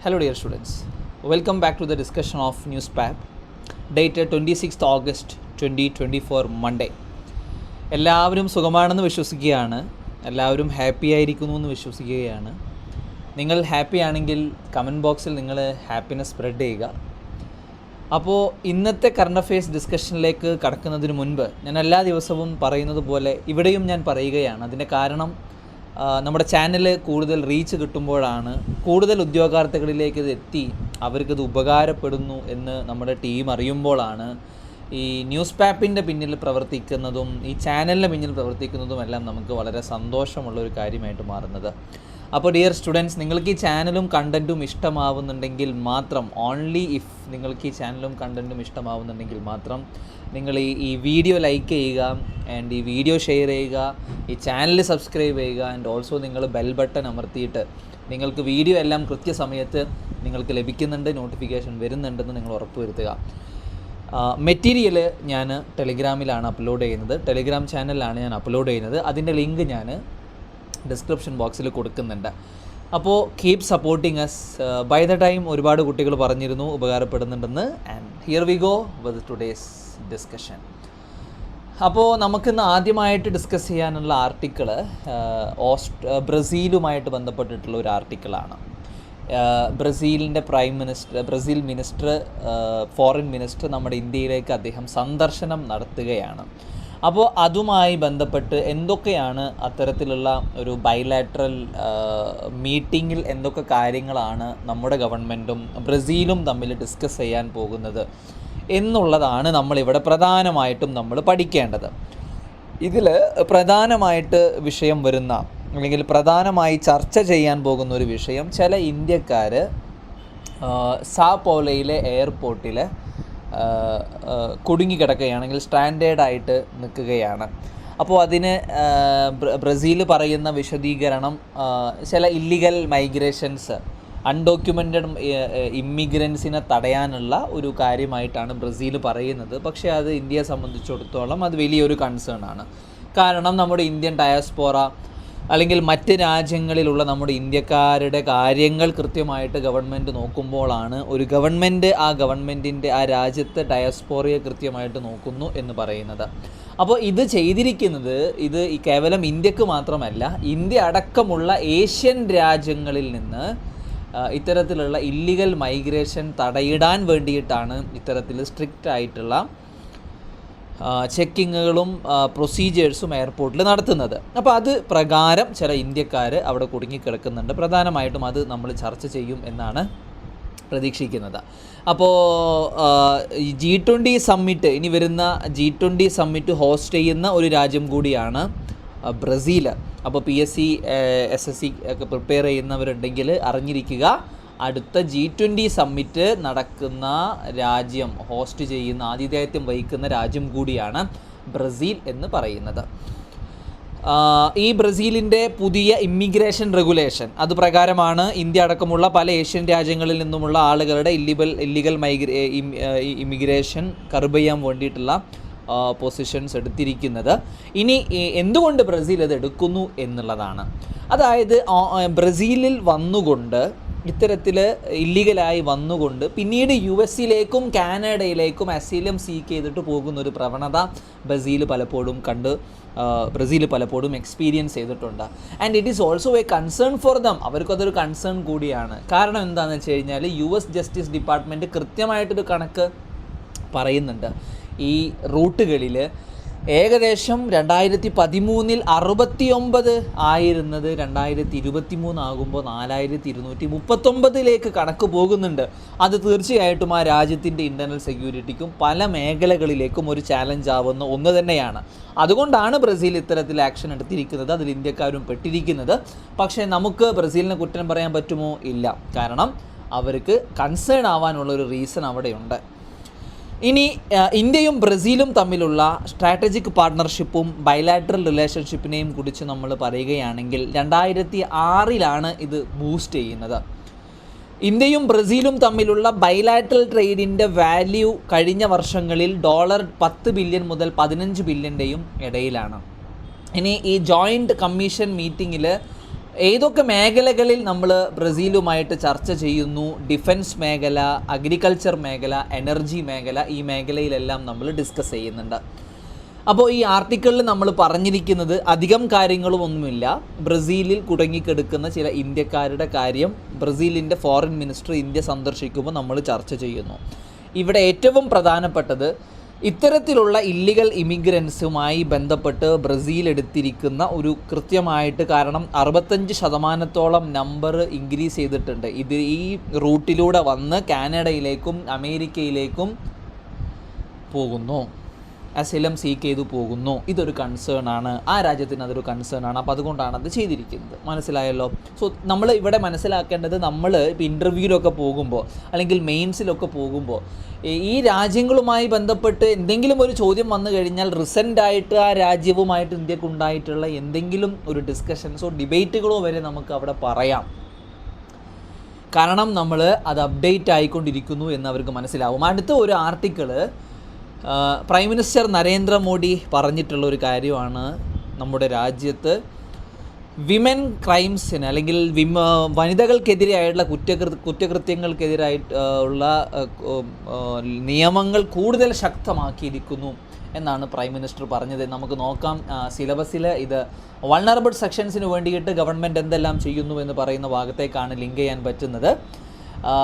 Hello dear students, welcome back to the discussion of NewsPap dated 26th August 2024 Monday. എല്ലാവരും സുഖമാണെന്ന് വിശ്വസിക്കുകയാണ്, എല്ലാവരും happy ആയിരിക്കുന്നു എന്ന് വിശ്വസിക്കുകയാണ്. നിങ്ങൾ ഹാപ്പി ആണെങ്കിൽ കമൻറ്റ് ബോക്സിൽ നിങ്ങൾ ഹാപ്പിനെസ് സ്പ്രെഡ് ചെയ്യുക. അപ്പോൾ ഇന്നത്തെ കറണ്ട് അഫെയർസ് ഡിസ്കഷനിലേക്ക് കടക്കുന്നതിന് മുൻപ് ഞാൻ എല്ലാ ദിവസവും പറയുന്നത് പോലെ ഇവിടെയും ഞാൻ പറയുകയാണ്. അതിൻ്റെ കാരണം നമ്മുടെ ചാനൽ കൂടുതൽ റീച്ച് കിട്ടുമ്പോഴാണ്, കൂടുതൽ ഉദ്യോഗാർത്ഥികളിലേക്ക് ഇത് എത്തി അവർക്കിത് ഉപകാരപ്പെടുന്നു എന്ന് നമ്മുടെ ടീം അറിയുമ്പോഴാണ് ഈ ന്യൂസ് പാപ്പിൻ്റെ പിന്നിൽ പ്രവർത്തിക്കുന്നതും ഈ ചാനലിൻ്റെ പിന്നിൽ പ്രവർത്തിക്കുന്നതുമെല്ലാം നമുക്ക് വളരെ സന്തോഷമുള്ള ഒരു കാര്യമായിട്ട് മാറുന്നത്. അപ്പോൾ ഡിയർ സ്റ്റുഡൻസ്, നിങ്ങൾക്ക് ഈ ചാനലും കണ്ടൻറ്റും ഇഷ്ടമാവുന്നുണ്ടെങ്കിൽ മാത്രം, ഓൺലി ഇഫ് നിങ്ങൾക്ക് ഈ ചാനലും കണ്ടൻറ്റും ഇഷ്ടമാവുന്നുണ്ടെങ്കിൽ മാത്രം നിങ്ങൾ ഈ വീഡിയോ ലൈക്ക് ചെയ്യുക, ആൻഡ് ഈ വീഡിയോ ഷെയർ ചെയ്യുക, ഈ ചാനൽ സബ്സ്ക്രൈബ് ചെയ്യുക, ആൻഡ് ഓൾസോ നിങ്ങൾ ബെൽ ബട്ടൺ അമർത്തിയിട്ട് നിങ്ങൾക്ക് വീഡിയോ എല്ലാം കൃത്യസമയത്ത് നിങ്ങൾക്ക് ലഭിക്കുന്നുണ്ട്, നോട്ടിഫിക്കേഷൻ വരുന്നുണ്ടെന്ന് നിങ്ങൾ ഉറപ്പുവരുത്തുക. മെറ്റീരിയൽ ഞാൻ ടെലിഗ്രാമിലാണ് അപ്ലോഡ് ചെയ്യുന്നത്, ടെലിഗ്രാം ചാനലിലാണ് ഞാൻ അപ്ലോഡ് ചെയ്യുന്നത്. അതിൻ്റെ ലിങ്ക് ഞാൻ ഡിസ്ക്രിപ്ഷൻ ബോക്സിൽ കൊടുക്കുന്നുണ്ട്. അപ്പോൾ keep supporting us. By the time ഒരുപാട് കുട്ടികൾ പറഞ്ഞിരുന്നു ഉപകാരപ്പെടുന്നുണ്ടെന്ന്. And here we go with today's discussion. അപ്പോൾ നമുക്കിന്ന് ആദ്യമായിട്ട് ഡിസ്കസ് ചെയ്യാനുള്ള ആർട്ടിക്കിള് ബ്രസീലുമായിട്ട് ബന്ധപ്പെട്ടിട്ടുള്ള ഒരു ആർട്ടിക്കിളാണ്. ബ്രസീലിൻ്റെ ബ്രസീൽ മിനിസ്റ്റർ, ഫോറിൻ മിനിസ്റ്റർ നമ്മുടെ ഇന്ത്യയിലേക്ക് അദ്ദേഹം സന്ദർശനം നടത്തുകയാണ്. അപ്പോൾ അതുമായി ബന്ധപ്പെട്ട് എന്തൊക്കെയാണ് അത്തരത്തിലുള്ള ഒരു ബൈലാറ്ററൽ മീറ്റിങ്ങിൽ എന്തൊക്കെ കാര്യങ്ങളാണ് നമ്മുടെ ഗവൺമെൻറ്റും ബ്രസീലും തമ്മിൽ ഡിസ്കസ് ചെയ്യാൻ പോകുന്നത് എന്നുള്ളതാണ് നമ്മളിവിടെ പ്രധാനമായിട്ടും നമ്മൾ പഠിക്കേണ്ടത്. ഇതിൽ പ്രധാനമായിട്ട് വിഷയം വരുന്ന, അല്ലെങ്കിൽ പ്രധാനമായി ചർച്ച ചെയ്യാൻ പോകുന്ന ഒരു വിഷയം, ചില ഇന്ത്യക്കാർ സാപോലയിലെ എയർപോർട്ടിൽ കുടുങ്ങിക്കിടക്കുകയാണെങ്കിൽ സ്റ്റാൻഡേർഡായിട്ട് നിൽക്കുകയാണ്. അപ്പോൾ അതിന് ബ്രസീൽ പറയുന്ന വിശദീകരണം, ചില ഇല്ലീഗൽ മൈഗ്രേഷൻസ്, അൺഡോക്യുമെൻറ്റഡ് ഇമ്മിഗ്രൻസിനെ തടയാനുള്ള ഒരു കാര്യമായിട്ടാണ് ബ്രസീൽ പറയുന്നത്. പക്ഷേ അത് ഇന്ത്യയെ സംബന്ധിച്ചിടത്തോളം അത് വലിയൊരു കൺസേൺ ആണ്. കാരണം നമ്മുടെ ഇന്ത്യൻ ഡയസ്പോറ അല്ലെങ്കിൽ മറ്റ് രാജ്യങ്ങളിലുള്ള നമ്മുടെ ഇന്ത്യക്കാരുടെ കാര്യങ്ങൾ കൃത്യമായിട്ട് ഗവൺമെൻറ് നോക്കുമ്പോഴാണ് ഒരു ഗവൺമെൻറ് ആ രാജ്യത്തെ ഡയസ്പോറയെ കൃത്യമായിട്ട് നോക്കുന്നു എന്ന് പറയുന്നത്. അപ്പോൾ ഇത് ചെയ്തിരിക്കുന്നത്, ഇത് കേവലം ഇന്ത്യക്ക് മാത്രമല്ല, ഇന്ത്യ അടക്കമുള്ള ഏഷ്യൻ രാജ്യങ്ങളിൽ നിന്ന് ഇത്തരത്തിലുള്ള ഇല്ലീഗൽ മൈഗ്രേഷൻ തടയിടാൻ വേണ്ടിയിട്ടാണ് ഇത്തരത്തിൽ സ്ട്രിക്റ്റ് ആയിട്ടുള്ള ചെക്കിങ്ങുകളും പ്രൊസീജിയേഴ്സും എയർപോർട്ടിൽ നടത്തുന്നത്. അപ്പോൾ അത് പ്രകാരം ചില ഇന്ത്യക്കാർ അവിടെ കുടുങ്ങിക്കിടക്കുന്നുണ്ട്. പ്രധാനമായിട്ടും അത് നമ്മൾ ചർച്ച ചെയ്യും എന്നാണ് പ്രതീക്ഷിക്കുന്നത്. അപ്പോൾ G20 സമ്മിറ്റ്, ഇനി വരുന്ന G20 സമ്മിറ്റ് ഹോസ്റ്റ് ചെയ്യുന്ന ഒരു രാജ്യം കൂടിയാണ് ബ്രസീൽ. അപ്പോൾ PSC SSC ഒക്കെ പ്രിപ്പയർ ചെയ്യുന്നവരുണ്ടെങ്കിൽ അറിഞ്ഞിരിക്കുക, അടുത്ത G20 സമ്മിറ്റ് നടക്കുന്ന രാജ്യം, ഹോസ്റ്റ് ചെയ്യുന്ന, ആതിഥേയത്വം വഹിക്കുന്ന രാജ്യം കൂടിയാണ് ബ്രസീൽ എന്ന് പറയുന്നത്. ഈ ബ്രസീലിൻ്റെ പുതിയ ഇമ്മിഗ്രേഷൻ റെഗുലേഷൻ, അത് പ്രകാരമാണ് ഇന്ത്യ അടക്കമുള്ള പല ഏഷ്യൻ രാജ്യങ്ങളിൽ നിന്നുമുള്ള ആളുകളുടെ ഇല്ലീഗൽ ഇമിഗ്രേഷൻ കർബ് ചെയ്യാൻ വേണ്ടിയിട്ടുള്ള പൊസിഷൻസ് എടുത്തിരിക്കുന്നത്. ഇനി എന്തുകൊണ്ട് ബ്രസീൽ അത് എടുക്കുന്നു എന്നുള്ളതാണ്. അതായത് ബ്രസീലിൽ വന്നുകൊണ്ട്, ഇത്തരത്തിൽ ഇല്ലീഗലായി വന്നുകൊണ്ട് പിന്നീട് US കാനഡയിലേക്കും അസൈലം സീക്ക് ചെയ്തിട്ട് പോകുന്നൊരു പ്രവണത ബ്രസീൽ പലപ്പോഴും എക്സ്പീരിയൻസ് ചെയ്തിട്ടുണ്ട്. And it is also a concern for them. അവർക്കതൊരു കൺസേൺ കൂടിയാണ്. കാരണം എന്താണെന്ന് വെച്ച് കഴിഞ്ഞാൽ US ജസ്റ്റിസ് ഡിപ്പാർട്ട്മെൻറ്റ് കൃത്യമായിട്ടൊരു കണക്ക് പറയുന്നുണ്ട്. ഈ റൂട്ടുകളിൽ ഏകദേശം 2013 69 ആയിരുന്നത് 2023 ആകുമ്പോൾ 4239 കണക്ക് പോകുന്നുണ്ട്. അത് തീർച്ചയായിട്ടും ആ രാജ്യത്തിൻ്റെ ഇൻ്റർണൽ സെക്യൂരിറ്റിക്കും പല മേഖലകളിലേക്കും ഒരു ചാലഞ്ച് ആവുന്ന ഒന്ന് തന്നെയാണ്. അതുകൊണ്ടാണ് ബ്രസീൽ ഇത്തരത്തിൽ ആക്ഷൻ എടുത്തിരിക്കുന്നത്, അതിൽ ഇന്ത്യക്കാരും പെട്ടിരിക്കുന്നത്. പക്ഷേ നമുക്ക് ബ്രസീലിനെ കുറ്റം പറയാൻ പറ്റുമോ? ഇല്ല. കാരണം അവർക്ക് കൺസേൺ ആവാനുള്ളൊരു റീസൺ അവിടെയുണ്ട്. ഇനി ഇന്ത്യയും ബ്രസീലും തമ്മിലുള്ള സ്ട്രാറ്റജിക് പാർട്ട്ണർഷിപ്പും ബൈലാറ്ററൽ റിലേഷൻഷിപ്പിനെയും കുറിച്ച് നമ്മൾ പറയുകയാണെങ്കിൽ 2006 ഇത് ബൂസ്റ്റ് ചെയ്യുന്നത്. ഇന്ത്യയും ബ്രസീലും തമ്മിലുള്ള ബൈലാറ്ററൽ ട്രേഡിൻ്റെ വാല്യൂ കഴിഞ്ഞ വർഷങ്ങളിൽ $10 ബില്യൺ മുതൽ 15 ബില്യൻ്റെയും ഇടയിലാണ്. ഇനി ഈ ജോയിൻറ്റ് കമ്മീഷൻ മീറ്റിങ്ങിൽ ഏതൊക്കെ മേഖലകളിൽ നമ്മൾ ബ്രസീലുമായിട്ട് ചർച്ച ചെയ്യുന്നു? ഡിഫൻസ് മേഖല, അഗ്രികൾച്ചർ മേഖല, എനർജി മേഖല, ഈ മേഖലയിലെല്ലാം നമ്മൾ ഡിസ്കസ് ചെയ്യുന്നുണ്ട്. അപ്പോൾ ഈ ആർട്ടിക്കിളിൽ നമ്മൾ പറഞ്ഞിരിക്കുന്നത് അധികം കാര്യങ്ങളും ഒന്നുമില്ല. ബ്രസീലിൽ കുടുങ്ങിക്കിടക്കുന്ന ചില ഇന്ത്യക്കാരുടെ കാര്യം ബ്രസീലിൻ്റെ ഫോറിൻ മിനിസ്റ്റർ ഇന്ത്യ സന്ദർശിക്കുമ്പോൾ നമ്മൾ ചർച്ച ചെയ്യുന്നു. ഇവിടെ ഏറ്റവും പ്രധാനപ്പെട്ടത് ഇത്തരത്തിലുള്ള ഇല്ലിഗൽ ഇമിഗ്രൻസുമായി ബന്ധപ്പെട്ട് ബ്രസീൽ എടുത്തിരിക്കുന്ന ഒരു കൃത്യമായിട്ട്, കാരണം 65% നമ്പർ ഇൻക്രീസ് ചെയ്തിട്ടുണ്ട്. ഇത് ഈ റൂട്ടിലൂടെ വന്ന് കാനഡയിലേക്കും അമേരിക്കയിലേക്കും പോകുന്നു, അസിലം സീക്ക് ചെയ്തു പോകുന്നു. ഇതൊരു കൺസേൺ ആണ്, ആ രാജ്യത്തിന് അതൊരു കൺസേൺ ആണ്. അപ്പോൾ അതുകൊണ്ടാണ് അത് ചെയ്തിരിക്കുന്നത്. മനസ്സിലായല്ലോ? സോ നമ്മൾ ഇവിടെ മനസ്സിലാക്കേണ്ടത്, നമ്മൾ ഇപ്പോൾ ഇൻ്റർവ്യൂവിലൊക്കെ പോകുമ്പോൾ അല്ലെങ്കിൽ മെയിൻസിലൊക്കെ പോകുമ്പോൾ ഈ രാജ്യങ്ങളുമായി ബന്ധപ്പെട്ട് എന്തെങ്കിലും ഒരു ചോദ്യം വന്നു കഴിഞ്ഞാൽ റിസൻ്റായിട്ട് ആ രാജ്യവുമായിട്ട് ഇന്ത്യക്കുണ്ടായിട്ടുള്ള എന്തെങ്കിലും ഒരു ഡിസ്കഷൻസോ ഡിബേറ്റുകളോ വരെ നമുക്ക് അവിടെ പറയാം. കാരണം നമ്മൾ അത് അപ്ഡേറ്റ് ആയിക്കൊണ്ടിരിക്കുന്നു എന്ന് അവർക്ക് മനസ്സിലാവും. അടുത്ത ഒരു ആർട്ടിക്കിള് പ്രൈം മിനിസ്റ്റർ നരേന്ദ്രമോദി പറഞ്ഞിട്ടുള്ള ഒരു കാര്യമാണ്, നമ്മുടെ രാജ്യത്ത് വിമൻ ക്രൈംസിന് അല്ലെങ്കിൽ വനിതകൾക്കെതിരെയായിട്ടുള്ള കുറ്റകൃത്യങ്ങൾക്കെതിരായിട്ട് ഉള്ള നിയമങ്ങൾ കൂടുതൽ ശക്തമാക്കിയിരിക്കുന്നു എന്നാണ് പ്രൈം മിനിസ്റ്റർ പറഞ്ഞത്. നമുക്ക് നോക്കാം, സിലബസിൽ ഇത് വൾണറബിൾ സെക്ഷൻസിന് വേണ്ടിയിട്ട് ഗവൺമെൻറ് എന്തെല്ലാം ചെയ്യുന്നു എന്ന് പറയുന്ന ഭാഗത്തേക്കാണ് ലിങ്ക് ചെയ്യാൻ പറ്റുന്നത്.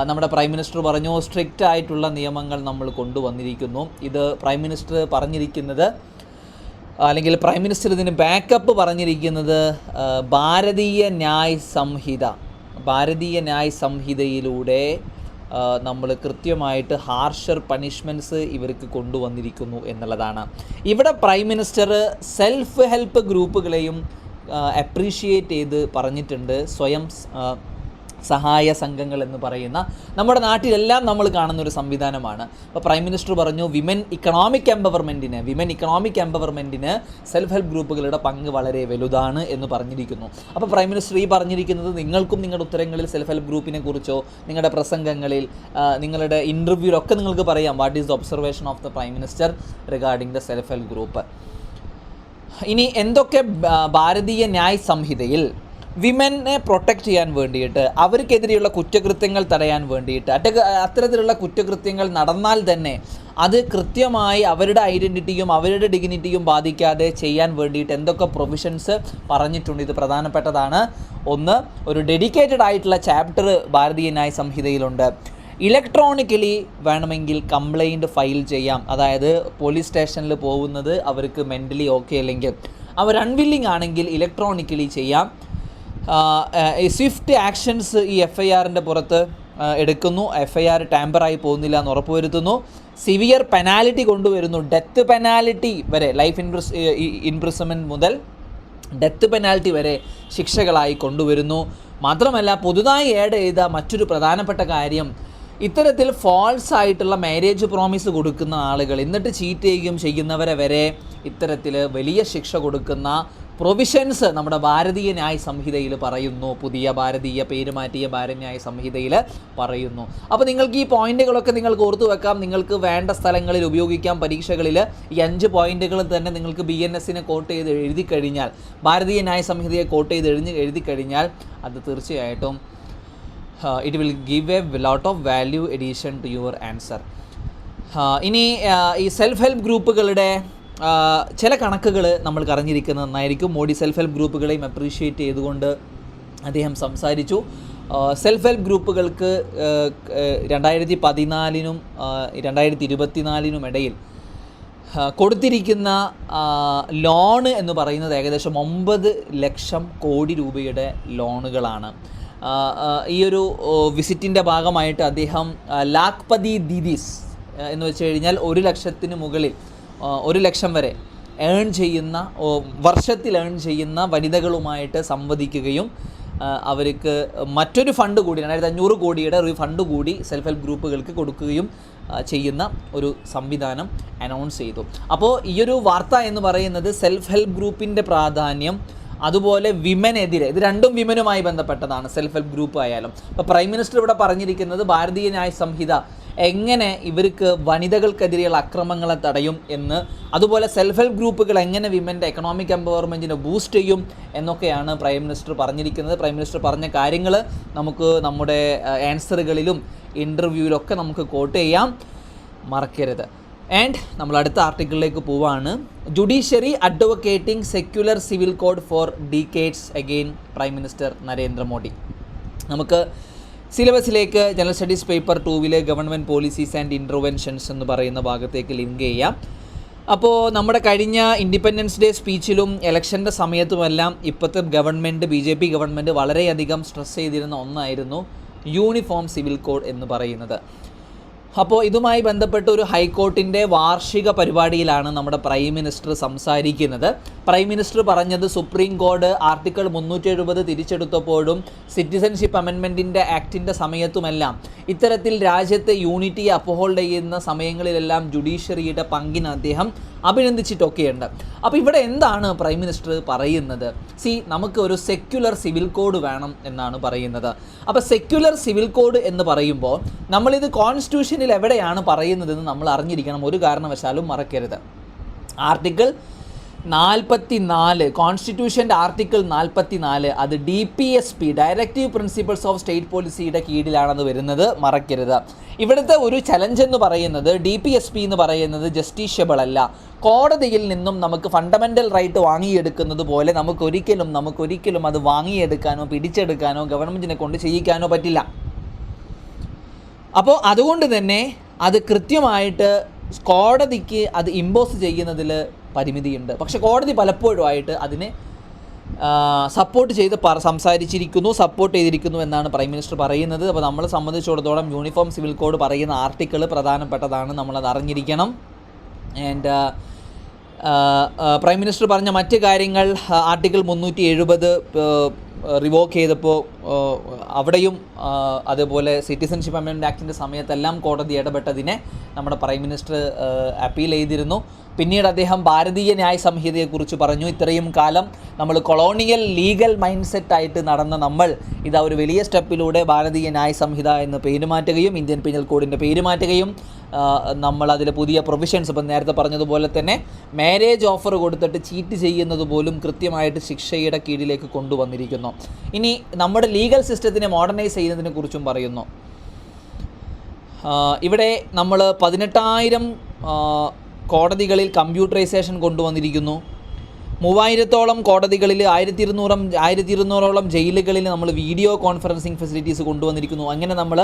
നമ്മുടെ പ്രൈം മിനിസ്റ്റർ പറഞ്ഞു, സ്ട്രിക്റ്റ് ആയിട്ടുള്ള നിയമങ്ങൾ നമ്മൾ കൊണ്ടുവന്നിരിക്കുന്നു. ഇത് പ്രൈം മിനിസ്റ്റർ പറഞ്ഞിരിക്കുന്നത്, അല്ലെങ്കിൽ പ്രൈം മിനിസ്റ്റർ ഇതിന് ബാക്കപ്പ് പറഞ്ഞിരിക്കുന്നത് ഭാരതീയ ന്യായ് സംഹിതയിലൂടെ നമ്മൾ കൃത്യമായിട്ട് ഹാർഷർ പണിഷ്മെൻറ്റ്സ് ഇവർക്ക് കൊണ്ടുവന്നിരിക്കുന്നു എന്നുള്ളതാണ്. ഇവിടെ പ്രൈം മിനിസ്റ്റർ സെൽഫ് ഹെൽപ്പ് ഗ്രൂപ്പുകളെയും അപ്രീഷിയേറ്റ് ചെയ്ത് പറഞ്ഞിട്ടുണ്ട്. സ്വയം സഹായ സംഘങ്ങൾ എന്ന് പറയുന്ന നമ്മുടെ നാട്ടിലെല്ലാം നമ്മൾ കാണുന്ന ഒരു സംവിധാനമാണ്. അപ്പോൾ പ്രൈം മിനിസ്റ്റർ പറഞ്ഞു, വിമൻ ഇക്കണോമിക് എംപവർമെൻറ്റിന് സെൽഫ് ഹെൽപ്പ് ഗ്രൂപ്പുകളുടെ പങ്ക് വളരെ വലുതാണ് എന്ന് പറഞ്ഞിരിക്കുന്നു. അപ്പോൾ പ്രൈം മിനിസ്റ്റർ ഈ പറഞ്ഞിരിക്കുന്നത്, നിങ്ങൾക്കും നിങ്ങളുടെ ഉത്തരങ്ങളിൽ സെൽഫ് ഹെൽപ്പ് ഗ്രൂപ്പിനെ കുറിച്ചോ നിങ്ങളുടെ പ്രസംഗങ്ങളിൽ നിങ്ങളുടെ ഇൻ്റർവ്യൂവിലൊക്കെ നിങ്ങൾക്ക് പറയാം, what is the observation of the prime minister regarding the self help group. ഇനി എന്തൊക്കെ ഭാരതീയ ന്യായ് സംഹിതയിൽ വിമനെ പ്രൊട്ടക്റ്റ് ചെയ്യാൻ വേണ്ടിയിട്ട്, അവർക്കെതിരെയുള്ള കുറ്റകൃത്യങ്ങൾ തടയാൻ വേണ്ടിയിട്ട്, അത്തരത്തിലുള്ള കുറ്റകൃത്യങ്ങൾ നടന്നാൽ തന്നെ അത് കൃത്യമായി അവരുടെ ഐഡൻറ്റിറ്റിയും അവരുടെ ഡിഗ്നിറ്റിയും ബാധിക്കാതെ ചെയ്യാൻ വേണ്ടിയിട്ട് എന്തൊക്കെ പ്രൊവിഷൻസ് പറഞ്ഞിട്ടുണ്ട്, ഇത് പ്രധാനപ്പെട്ടതാണ്. ഒന്ന്, ഒരു ഡെഡിക്കേറ്റഡ് ആയിട്ടുള്ള ചാപ്റ്റർ ഭാരതീയ ന്യായ സംഹിതയിലുണ്ട്. ഇലക്ട്രോണിക്കലി വേണമെങ്കിൽ കംപ്ലൈൻറ്റ് ഫയൽ ചെയ്യാം. അതായത് പോലീസ് സ്റ്റേഷനിൽ പോകുന്നത് അവർക്ക് മെൻ്റലി ഓക്കെ അല്ലെങ്കിൽ അവർ അൺവില്ലിങ് ആണെങ്കിൽ ഇലക്ട്രോണിക്കലി ചെയ്യാം. സ്വിഫ്റ്റ് ആക്ഷൻസ് ഈ FIRൻ്റെ പുറത്ത് എടുക്കുന്നു. FIR ടാമ്പറായി പോകുന്നില്ല എന്ന് ഉറപ്പുവരുത്തുന്നു. സിവിയർ പെനാലിറ്റി കൊണ്ടുവരുന്നു. ഡെത്ത് പെനാലിറ്റി വരെ, ലൈഫ് ഇംപ്രിസൺമെൻറ്റ് മുതൽ ഡെത്ത് പെനാൽറ്റി വരെ ശിക്ഷകളായി കൊണ്ടുവരുന്നു. മാത്രമല്ല, പുതുതായി ആഡ് ചെയ്ത മറ്റൊരു പ്രധാനപ്പെട്ട കാര്യം, ഇത്തരത്തിൽ ഫാൾസ് ആയിട്ടുള്ള മാരേജ് പ്രോമിസ് കൊടുക്കുന്ന ആളുകൾ എന്നിട്ട് ചീറ്റ് ചെയ്യുകയും ചെയ്യുന്നവരെ വരെ ഇത്തരത്തിൽ വലിയ ശിക്ഷ കൊടുക്കുന്ന പ്രൊവിഷൻസ് നമ്മുടെ ഭാരതീയ ന്യായ സംഹിതയിൽ പറയുന്നു. പുതിയ ഭാരതീയ പേര് മാറ്റിയ ഭാരതീയ ന്യായ സംഹിതയിൽ പറയുന്നു. അപ്പോൾ നിങ്ങൾക്ക് ഈ പോയിന്റുകളൊക്കെ നിങ്ങൾക്ക് ഓർത്തു വെക്കാം, നിങ്ങൾക്ക് വേണ്ട സ്ഥലങ്ങളിൽ ഉപയോഗിക്കാം. പരീക്ഷകളിൽ ഈ 5 പോയിന്റുകൾ തന്നെ നിങ്ങൾക്ക് BNSനെ കോട്ട് ചെയ്ത് എഴുതി കഴിഞ്ഞാൽ, ഭാരതീയ ന്യായ സംഹിതയെ കോട്ട് ചെയ്ത് എഴുതി കഴിഞ്ഞാൽ അത് തീർച്ചയായിട്ടും it will give a lot of value addition to your answer. ഇനി ഈ സെൽഫ് ഹെൽപ്പ് ഗ്രൂപ്പുകളുടെ ചില കണക്കുകൾ നമ്മൾ അറിഞ്ഞിരിക്കുന്നത് നന്നായിരിക്കും. മോഡി സെൽഫ് ഹെൽപ്പ് ഗ്രൂപ്പുകളെയും അപ്രീഷിയേറ്റ് ചെയ്തുകൊണ്ട് അദ്ദേഹം സംസാരിച്ചു. സെൽഫ് ഹെൽപ്പ് ഗ്രൂപ്പുകൾക്ക് 2014 2024 ഇടയിൽ കൊടുത്തിരിക്കുന്ന ലോണ് എന്ന് പറയുന്നത് ഏകദേശം 9 ലക്ഷം കോടി രൂപയുടെ ലോണുകളാണ്. ഈ ഒരു വിസിറ്റിൻ്റെ ഭാഗമായിട്ട് അദ്ദേഹം ലാഖ്പതി ദീദീസ് എന്ന് വെച്ച് കഴിഞ്ഞാൽ 1 ലക്ഷത്തിന് മുകളിൽ 1 ലക്ഷം വരെ വർഷത്തിൽ ഏൺ ചെയ്യുന്ന വനിതകളുമായിട്ട് സംവദിക്കുകയും അവർക്ക് മറ്റൊരു ഫണ്ട് കൂടി 2500 കോടിയുടെ ഒരു ഫണ്ട് കൂടി സെൽഫ് ഹെൽപ്പ് ഗ്രൂപ്പുകൾക്ക് കൊടുക്കുകയും ചെയ്യുന്ന ഒരു സംവിധാനം അനൗൺസ് ചെയ്തു. അപ്പോൾ ഈയൊരു വാർത്ത എന്ന് പറയുന്നത് സെൽഫ് ഹെൽപ്പ് ഗ്രൂപ്പിൻ്റെ പ്രാധാന്യം, അതുപോലെ വിമനെതിരെ, ഇത് രണ്ടും വിമനുമായി ബന്ധപ്പെട്ടതാണ്, സെൽഫ് ഹെൽപ്പ് ഗ്രൂപ്പ് ആയാലും. അപ്പോൾ പ്രൈം മിനിസ്റ്റർ ഇവിടെ പറഞ്ഞിരിക്കുന്നത് ഭാരതീയ ന്യായ സംഹിത എങ്ങനെ ഇവർക്ക് വനിതകൾക്കെതിരെയുള്ള അക്രമങ്ങളെ തടയും എന്ന്, അതുപോലെ സെൽഫ് ഹെൽപ്പ് ഗ്രൂപ്പുകൾ എങ്ങനെ വിമൻ്റെ എക്കണോമിക് എംപവർമെൻറ്റിനെ ബൂസ്റ്റ് ചെയ്യും എന്നൊക്കെയാണ് പ്രൈം മിനിസ്റ്റർ പറഞ്ഞിരിക്കുന്നത്. പ്രൈം മിനിസ്റ്റർ പറഞ്ഞ കാര്യങ്ങൾ നമുക്ക് നമ്മുടെ ആൻസറുകളിലും ഇൻ്റർവ്യൂവിലൊക്കെ നമുക്ക് കോട്ട് ചെയ്യാം, മറക്കരുത്. ആൻഡ് നമ്മൾ അടുത്ത ആർട്ടിക്കിളിലേക്ക് പോവാണ്. Judiciary advocating secular civil code for decades again prime minister Narendra Modi. നമുക്ക് സിലബസിലേക്ക് general studies paper 2 government policies and interventions എന്ന് പറയുന്ന ഭാഗത്തേക്ക് ലിങ്ക് ചെയ്യാം. അപ്പോൾ നമ്മുടെ കഴിഞ്ഞ ഇൻഡിപെൻഡൻസ് ഡേ സ്പീച്ചിലും ഇലക്ഷൻ്റെ സമയത്തുമെല്ലാം ഇപ്പോഴത്തെ ഗവൺമെൻറ് BJP ഗവൺമെൻറ് വളരെയധികം സ്ട്രെസ് ചെയ്തിരുന്ന ഒന്നായിരുന്നു യൂണിഫോം സിവിൽ കോഡ് എന്ന് പറയുന്നത്. അപ്പോൾ ഇതുമായി ബന്ധപ്പെട്ട് ഒരു ഹൈക്കോർട്ടിൻ്റെ വാർഷിക പരിപാടിയിലാണ് നമ്മുടെ പ്രൈം മിനിസ്റ്റർ സംസാരിക്കുന്നത്. പ്രൈം മിനിസ്റ്റർ പറഞ്ഞത് സുപ്രീം കോടതി ആർട്ടിക്കിൾ 370 തിരിച്ചെടുത്തപ്പോഴും സിറ്റിസൺഷിപ്പ് അമെൻമെൻറ്റിൻ്റെ ആക്ടിൻ്റെ സമയത്തുമെല്ലാം ഇത്തരത്തിൽ രാജ്യത്തെ യൂണിറ്റിയെ അപ്ഹോൾഡ് ചെയ്യുന്ന സമയങ്ങളിലെല്ലാം ജുഡീഷ്യറിയുടെ പങ്കിന് അദ്ദേഹം അഭിനന്ദിച്ചിട്ടൊക്കെയുണ്ട്. അപ്പോൾ ഇവിടെ എന്താണ് പ്രൈം മിനിസ്റ്റർ പറയുന്നത്? നമുക്ക് ഒരു സെക്യുലർ സിവിൽ കോഡ് വേണം എന്നാണ് പറയുന്നത്. അപ്പോൾ സെക്യുലർ സിവിൽ കോഡ് എന്ന് പറയുമ്പോൾ നമ്മളിത് കോൺസ്റ്റിറ്റ്യൂഷനിൽ എവിടെയാണ് പറയുന്നതെന്ന് നമ്മൾ അറിഞ്ഞിരിക്കണം, ഒരു കാരണവശാലും മറക്കരുത്. ആർട്ടിക്കിൾ 44 കോൺസ്റ്റിറ്റ്യൂഷൻ്റെ ആർട്ടിക്കിൾ 44 അത് DPSP directive principles of state പോളിസിയുടെ കീഴിലാണെന്ന് വരുന്നത്, മറക്കരുത്. ഇവിടുത്തെ ഒരു ചലഞ്ച് എന്ന് പറയുന്നത് DPSP എന്ന് പറയുന്നത് ജസ്റ്റീഷ്യബിൾ അല്ല. കോടതിയിൽ നിന്നും നമുക്ക് ഫണ്ടമെൻ്റൽ റൈറ്റ് വാങ്ങിയെടുക്കുന്നത് പോലെ നമുക്കൊരിക്കലും അത് വാങ്ങിയെടുക്കാനോ പിടിച്ചെടുക്കാനോ ഗവൺമെൻറ്റിനെ കൊണ്ട് ചെയ്യിക്കാനോ പറ്റില്ല. അപ്പോൾ അതുകൊണ്ട് തന്നെ അത് കൃത്യമായിട്ട് കോടതിക്ക് അത് ഇമ്പോസ് ചെയ്യുന്നതിൽ പരിമിതിയുണ്ട്. പക്ഷേ കോടതി പലപ്പോഴുമായിട്ട് അതിനെ സപ്പോർട്ട് ചെയ്തിരിക്കുന്നു എന്നാണ് പ്രൈം മിനിസ്റ്റർ പറയുന്നത്. അപ്പോൾ നമ്മളെ സംബന്ധിച്ചിടത്തോളം യൂണിഫോം സിവിൽ കോഡ് പറയുന്ന ആർട്ടിക്കിൾ പ്രധാനപ്പെട്ടതാണ്, നമ്മളത് അറിഞ്ഞിരിക്കണം. ആൻഡ് പ്രൈം മിനിസ്റ്റർ പറഞ്ഞ മറ്റ് കാര്യങ്ങൾ ആർട്ടിക്കിൾ 370 റിവോക്ക് ചെയ്തപ്പോൾ അവിടെയും അതുപോലെ സിറ്റിസൺഷിപ്പ് അമെൻമെൻറ്റ് ആക്ടിൻ്റെ സമയത്തെല്ലാം കോടതി ഇടപെട്ടതിനെ നമ്മുടെ പ്രൈം മിനിസ്റ്റർ അപ്പീൽ ചെയ്തിരുന്നു. പിന്നീട് അദ്ദേഹം ഭാരതീയ ന്യായ സംഹിതയെക്കുറിച്ച് പറഞ്ഞു. ഇത്രയും കാലം നമ്മൾ കൊളോണിയൽ ലീഗൽ മൈൻഡ് സെറ്റായിട്ട് നടന്ന നമ്മൾ ഇതാ ഒരു വലിയ സ്റ്റെപ്പിലൂടെ ഭാരതീയ ന്യായ സംഹിത എന്ന് പേര് മാറ്റുകയും ഇന്ത്യൻ പീനൽ കോഡിൻ്റെ പേര് മാറ്റുകയും നമ്മളതിൽ പുതിയ പ്രൊവിഷൻസ്, ഇപ്പം നേരത്തെ പറഞ്ഞതുപോലെ തന്നെ മാരേജ് ഓഫർ കൊടുത്തിട്ട് ചീറ്റ് ചെയ്യുന്നത് പോലും കൃത്യമായിട്ട് ശിക്ഷയുടെ കീഴിലേക്ക് കൊണ്ടുവന്നിരിക്കുന്നു. ഇനി നമ്മുടെ ലീഗൽ സിസ്റ്റത്തിനെ മോഡേണൈസ് ചെയ്യുന്നതിനെ കുറിച്ചും പറയുന്നു. ഇവിടെ നമ്മൾ 18,000 കോടതികളിൽ കമ്പ്യൂട്ടറൈസേഷൻ കൊണ്ടുവന്നിരിക്കുന്നു. 3000-ഓളം കോടതികളിൽ 1200-ഓളം ജയിലുകളിൽ നമ്മൾ വീഡിയോ കോൺഫറൻസിങ് ഫെസിലിറ്റീസ് കൊണ്ടുവന്നിരിക്കുന്നു. അങ്ങനെ നമ്മൾ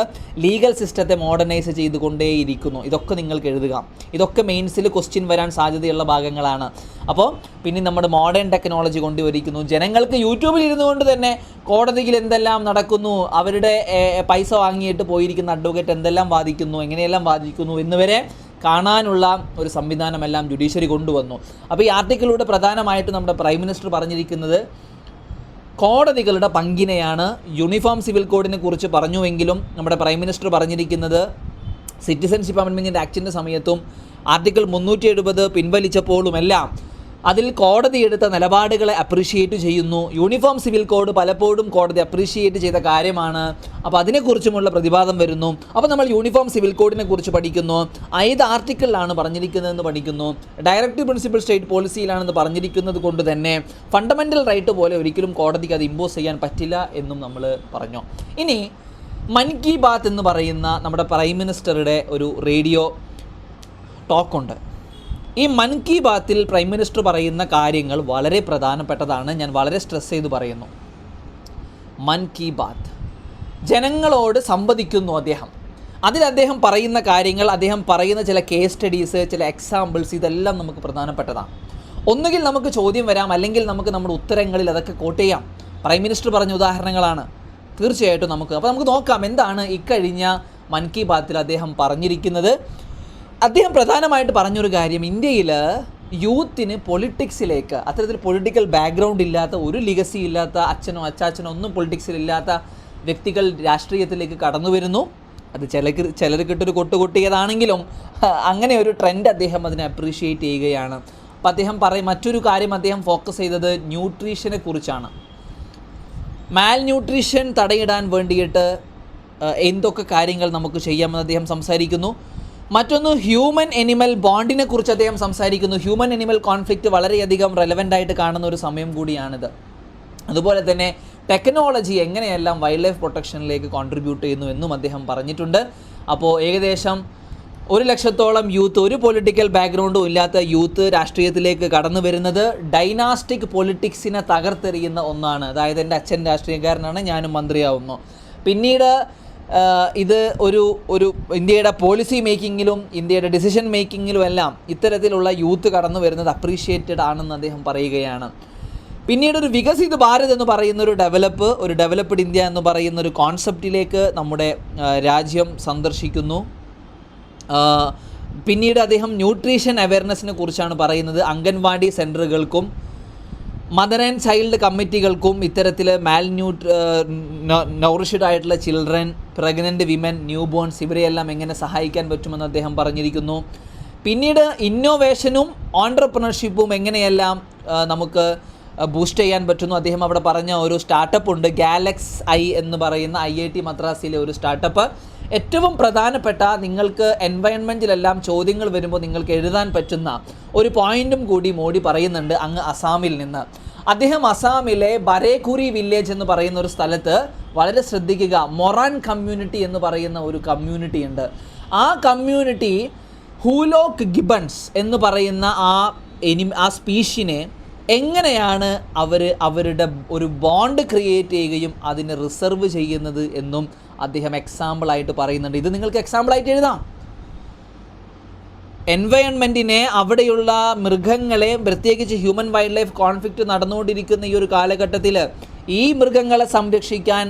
ലീഗൽ സിസ്റ്റത്തെ മോഡേണൈസ് ചെയ്തുകൊണ്ടേയിരിക്കുന്നു. ഇതൊക്കെ നിങ്ങൾക്ക് എഴുതുക. ഇതൊക്കെ മെയിൻസിൽ ക്വസ്റ്റ്യൻ വരാൻ സാധ്യതയുള്ള ഭാഗങ്ങളാണ്. അപ്പോൾ പിന്നെ നമ്മുടെ മോഡേൺ ടെക്നോളജി കൊണ്ടുവരിക്കുന്നു. ജനങ്ങൾക്ക് യൂട്യൂബിൽ ഇരുന്നു കൊണ്ട് തന്നെ കോടതിയിൽ എന്തെല്ലാം നടക്കുന്നു, അവരുടെ പൈസ വാങ്ങിയിട്ട് പോയിരിക്കുന്ന അഡ്വക്കേറ്റ് എന്തെല്ലാം വാദിക്കുന്നു, എങ്ങനെയെല്ലാം വാദിക്കുന്നു എന്നുവരെ കാണാനുള്ള ഒരു സംവിധാനമെല്ലാം ജുഡീഷ്യറി കൊണ്ടുവന്നു. അപ്പോൾ ഈ ആർട്ടിക്കിളിലൂടെ പ്രധാനമായിട്ട് നമ്മുടെ പ്രൈം മിനിസ്റ്റർ പറഞ്ഞിരിക്കുന്നത് കോടതികളുടെ പങ്കിനെയാണ്. യൂണിഫോം സിവിൽ കോഡിനെ കുറിച്ച് പറഞ്ഞുവെങ്കിലും നമ്മുടെ പ്രൈം മിനിസ്റ്റർ പറഞ്ഞിരിക്കുന്നത് സിറ്റിസൺഷിപ്പ് അമെൻമെൻറ്റ് ആക്ടിൻ്റെ സമയത്തും ആർട്ടിക്കിൾ 370 പിൻവലിച്ചപ്പോഴുമെല്ലാം അതിൽ കോടതി എടുത്ത നിലപാടുകളെ അപ്രീഷിയേറ്റ് ചെയ്യുന്നു. യൂണിഫോം സിവിൽ കോഡ് പലപ്പോഴും കോടതി അപ്രീഷിയേറ്റ് ചെയ്ത കാര്യമാണ്. അപ്പോൾ അതിനെക്കുറിച്ചുമുള്ള പ്രതിപാദനം വരുന്നു. അപ്പോൾ നമ്മൾ യൂണിഫോം സിവിൽ കോഡിനെ കുറിച്ച് പഠിക്കുന്നു. ഏത് ആർട്ടിക്കിളിലാണ് പറഞ്ഞിരിക്കുന്നതെന്ന് പഠിക്കുന്നു. ഡയറക്റ്റീവ് പ്രിൻസിപ്പിൾ സ്റ്റേറ്റ് പോളിസിയിലാണെന്ന് പറഞ്ഞിരിക്കുന്നത് കൊണ്ട് തന്നെ ഫണ്ടമെൻ്റൽ റൈറ്റ് പോലെ ഒരിക്കലും കോടതിക്ക് അത് ഇമ്പോസ് ചെയ്യാൻ പറ്റില്ല എന്നും നമ്മൾ പറഞ്ഞു. ഇനി മൻ കി ബാത്ത് എന്ന് പറയുന്ന നമ്മുടെ പ്രൈം മിനിസ്റ്ററുടെ ഒരു റേഡിയോ ടോക്കുണ്ട്. ഈ മൻ കി ബാത്തിൽ പ്രൈം മിനിസ്റ്റർ പറയുന്ന കാര്യങ്ങൾ വളരെ പ്രധാനപ്പെട്ടതാണ്. ഞാൻ വളരെ സ്ട്രെസ് ചെയ്ത് പറയുന്നു. മൻ കി ബാത്ത് ജനങ്ങളോട് സംവദിക്കുന്നു അദ്ദേഹം. അതിൽ അദ്ദേഹം പറയുന്ന കാര്യങ്ങൾ, അദ്ദേഹം പറയുന്ന ചില കേസ് സ്റ്റഡീസ്, ചില എക്സാമ്പിൾസ്, ഇതെല്ലാം നമുക്ക് പ്രധാനപ്പെട്ടതാണ്. ഒന്നുകിൽ നമുക്ക് ചോദ്യം വരാം, അല്ലെങ്കിൽ നമുക്ക് നമ്മുടെ ഉത്തരങ്ങളിൽ അതൊക്കെ കോട്ട് ചെയ്യാം. പ്രൈം മിനിസ്റ്റർ പറഞ്ഞ ഉദാഹരണങ്ങളാണ് തീർച്ചയായിട്ടും അപ്പോൾ നമുക്ക് നോക്കാം എന്താണ് ഇക്കഴിഞ്ഞ മൻ കി ബാത്തിൽ അദ്ദേഹം പറഞ്ഞിരിക്കുന്നത്. അദ്ദേഹം പ്രധാനമായിട്ട് പറഞ്ഞൊരു കാര്യം, ഇന്ത്യയിൽ യൂത്തിന് പൊളിറ്റിക്സിലേക്ക്, അത്തരത്തിൽ പൊളിറ്റിക്കൽ ബാക്ക്ഗ്രൗണ്ട് ഇല്ലാത്ത, ഒരു ലിഗസി ഇല്ലാത്ത, അച്ഛനോ അച്ചാച്ചനോ ഒന്നും പൊളിറ്റിക്സിലില്ലാത്ത വ്യക്തികൾ രാഷ്ട്രീയത്തിലേക്ക് കടന്നു വരുന്നു. അത് ചിലർക്കിട്ടൊരു കൊട്ടുകൊട്ടിയതാണെങ്കിലും അങ്ങനെ ഒരു ട്രെൻഡ് അദ്ദേഹം അതിനെ അപ്രീഷിയേറ്റ് ചെയ്യുകയാണ്. അപ്പോൾ അദ്ദേഹം മറ്റൊരു കാര്യം അദ്ദേഹം ഫോക്കസ് ചെയ്തത് ന്യൂട്രീഷനെ കുറിച്ചാണ്. മാൽ ന്യൂട്രീഷൻ തടയിടാൻ വേണ്ടിയിട്ട് എന്തൊക്കെ കാര്യങ്ങൾ നമുക്ക് ചെയ്യാമെന്ന് അദ്ദേഹം സംസാരിക്കുന്നു. മറ്റൊന്ന് ഹ്യൂമൻ എനിമൽ ബോണ്ടിനെ കുറിച്ച് അദ്ദേഹം സംസാരിക്കുന്നു. ഹ്യൂമൻ എനിമൽ കോൺഫ്ലിക്റ്റ് വളരെയധികം റെലവൻ്റ് ആയിട്ട് കാണുന്ന ഒരു സമയം കൂടിയാണിത്. അതുപോലെ തന്നെ ടെക്നോളജി എങ്ങനെയെല്ലാം വൈൽഡ് ലൈഫ് പ്രൊട്ടക്ഷനിലേക്ക് കോൺട്രിബ്യൂട്ട് ചെയ്യുന്നു എന്നും അദ്ദേഹം പറഞ്ഞിട്ടുണ്ട്. അപ്പോൾ ഏകദേശം 100,000-ഓളം യൂത്ത്, ഒരു പൊളിറ്റിക്കൽ ബാക്ക്ഗ്രൗണ്ടും ഇല്ലാത്ത യൂത്ത് രാഷ്ട്രീയത്തിലേക്ക് കടന്നു വരുന്നത് ഡൈനാസ്റ്റിക് പൊളിറ്റിക്സിനെ തകർത്തെറിയുന്ന ഒന്നാണ്. അതായത് എൻ്റെ അച്ഛൻ രാഷ്ട്രീയക്കാരനാണ്, ഞാനും മന്ത്രിയാവുന്നു. പിന്നീട് ഇത് ഒരു ഇന്ത്യയുടെ പോളിസി മേക്കിങ്ങിലും ഇന്ത്യയുടെ ഡിസിഷൻ മേക്കിങ്ങിലും എല്ലാം ഇത്തരത്തിലുള്ള യൂത്ത് കടന്നു വരുന്നത് അപ്രീഷിയേറ്റഡ് ആണെന്ന് അദ്ദേഹം പറയുകയാണ്. പിന്നീട് ഒരു വികസിത ഭാരത് എന്ന് പറയുന്ന ഒരു ഡെവലപ്ഡ് ഇന്ത്യ എന്ന് പറയുന്ന ഒരു കോൺസെപ്റ്റിലേക്ക് നമ്മുടെ രാജ്യം സന്ദർശിക്കുന്നു. പിന്നീട് അദ്ദേഹം ന്യൂട്രീഷൻ അവയർനെസ്സിനെ കുറിച്ചാണ് പറയുന്നത്. അംഗൻവാടി സെൻറ്ററുകൾക്കും മദർ ആൻഡ് ചൈൽഡ് കമ്മിറ്റികൾക്കും ഇത്തരത്തിൽ നൗറിഷ്ഡ് ആയിട്ടുള്ള children, pregnant women, newborns ഇവരെയെല്ലാം എങ്ങനെ സഹായിക്കാൻ പറ്റുമെന്ന് അദ്ദേഹം പറഞ്ഞിരിക്കുന്നു. പിന്നീട് ഇന്നോവേഷനും ഓൺട്രപ്രണർഷിപ്പും എങ്ങനെയെല്ലാം നമുക്ക് ബൂസ്റ്റ് ചെയ്യാൻ പറ്റുന്നു. അദ്ദേഹം അവിടെ പറഞ്ഞ ഒരു സ്റ്റാർട്ടപ്പ് ഉണ്ട്, ഗാലക്സ് ഐ എന്ന് പറയുന്ന IIT മദ്രാസിലെ ഒരു സ്റ്റാർട്ടപ്പ്. ഏറ്റവും പ്രധാനപ്പെട്ട, നിങ്ങൾക്ക് എൻവയൺമെൻറ്റിലെല്ലാം ചോദ്യങ്ങൾ വരുമ്പോൾ നിങ്ങൾക്ക് എഴുതാൻ പറ്റുന്ന ഒരു പോയിൻറ്റും കൂടി മോഡി പറയുന്നുണ്ട് അങ്ങ് അസാമിൽ നിന്ന്. അദ്ദേഹം അസാമിലെ ബരേഖുരി വില്ലേജ് എന്ന് പറയുന്ന ഒരു സ്ഥലത്ത്, വളരെ ശ്രദ്ധിക്കുക, മൊറാൻ കമ്മ്യൂണിറ്റി എന്ന് പറയുന്ന ഒരു കമ്മ്യൂണിറ്റി ഉണ്ട്. ആ കമ്മ്യൂണിറ്റി ഹൂലോക്ക് ഗിബൺസ് എന്ന് പറയുന്ന ആ സ്പീഷിനെ എങ്ങനെയാണ് അവരുടെ ഒരു ബോണ്ട് ക്രിയേറ്റ് ചെയ്യുകയും അതിനെ റിസർവ് ചെയ്യുന്നത് എന്നും അദ്ദേഹം എക്സാമ്പിളായിട്ട് പറയുന്നുണ്ട്. ഇത് നിങ്ങൾക്ക് എക്സാമ്പിളായിട്ട് എഴുതാം. എൻവയൺമെൻറ്റിനെ, അവിടെയുള്ള മൃഗങ്ങളെ, പ്രത്യേകിച്ച് ഹ്യൂമൻ വൈൽഡ് ലൈഫ് കോൺഫ്ലിക്റ്റ് നടന്നുകൊണ്ടിരിക്കുന്ന ഈ ഒരു കാലഘട്ടത്തിൽ ഈ മൃഗങ്ങളെ സംരക്ഷിക്കാൻ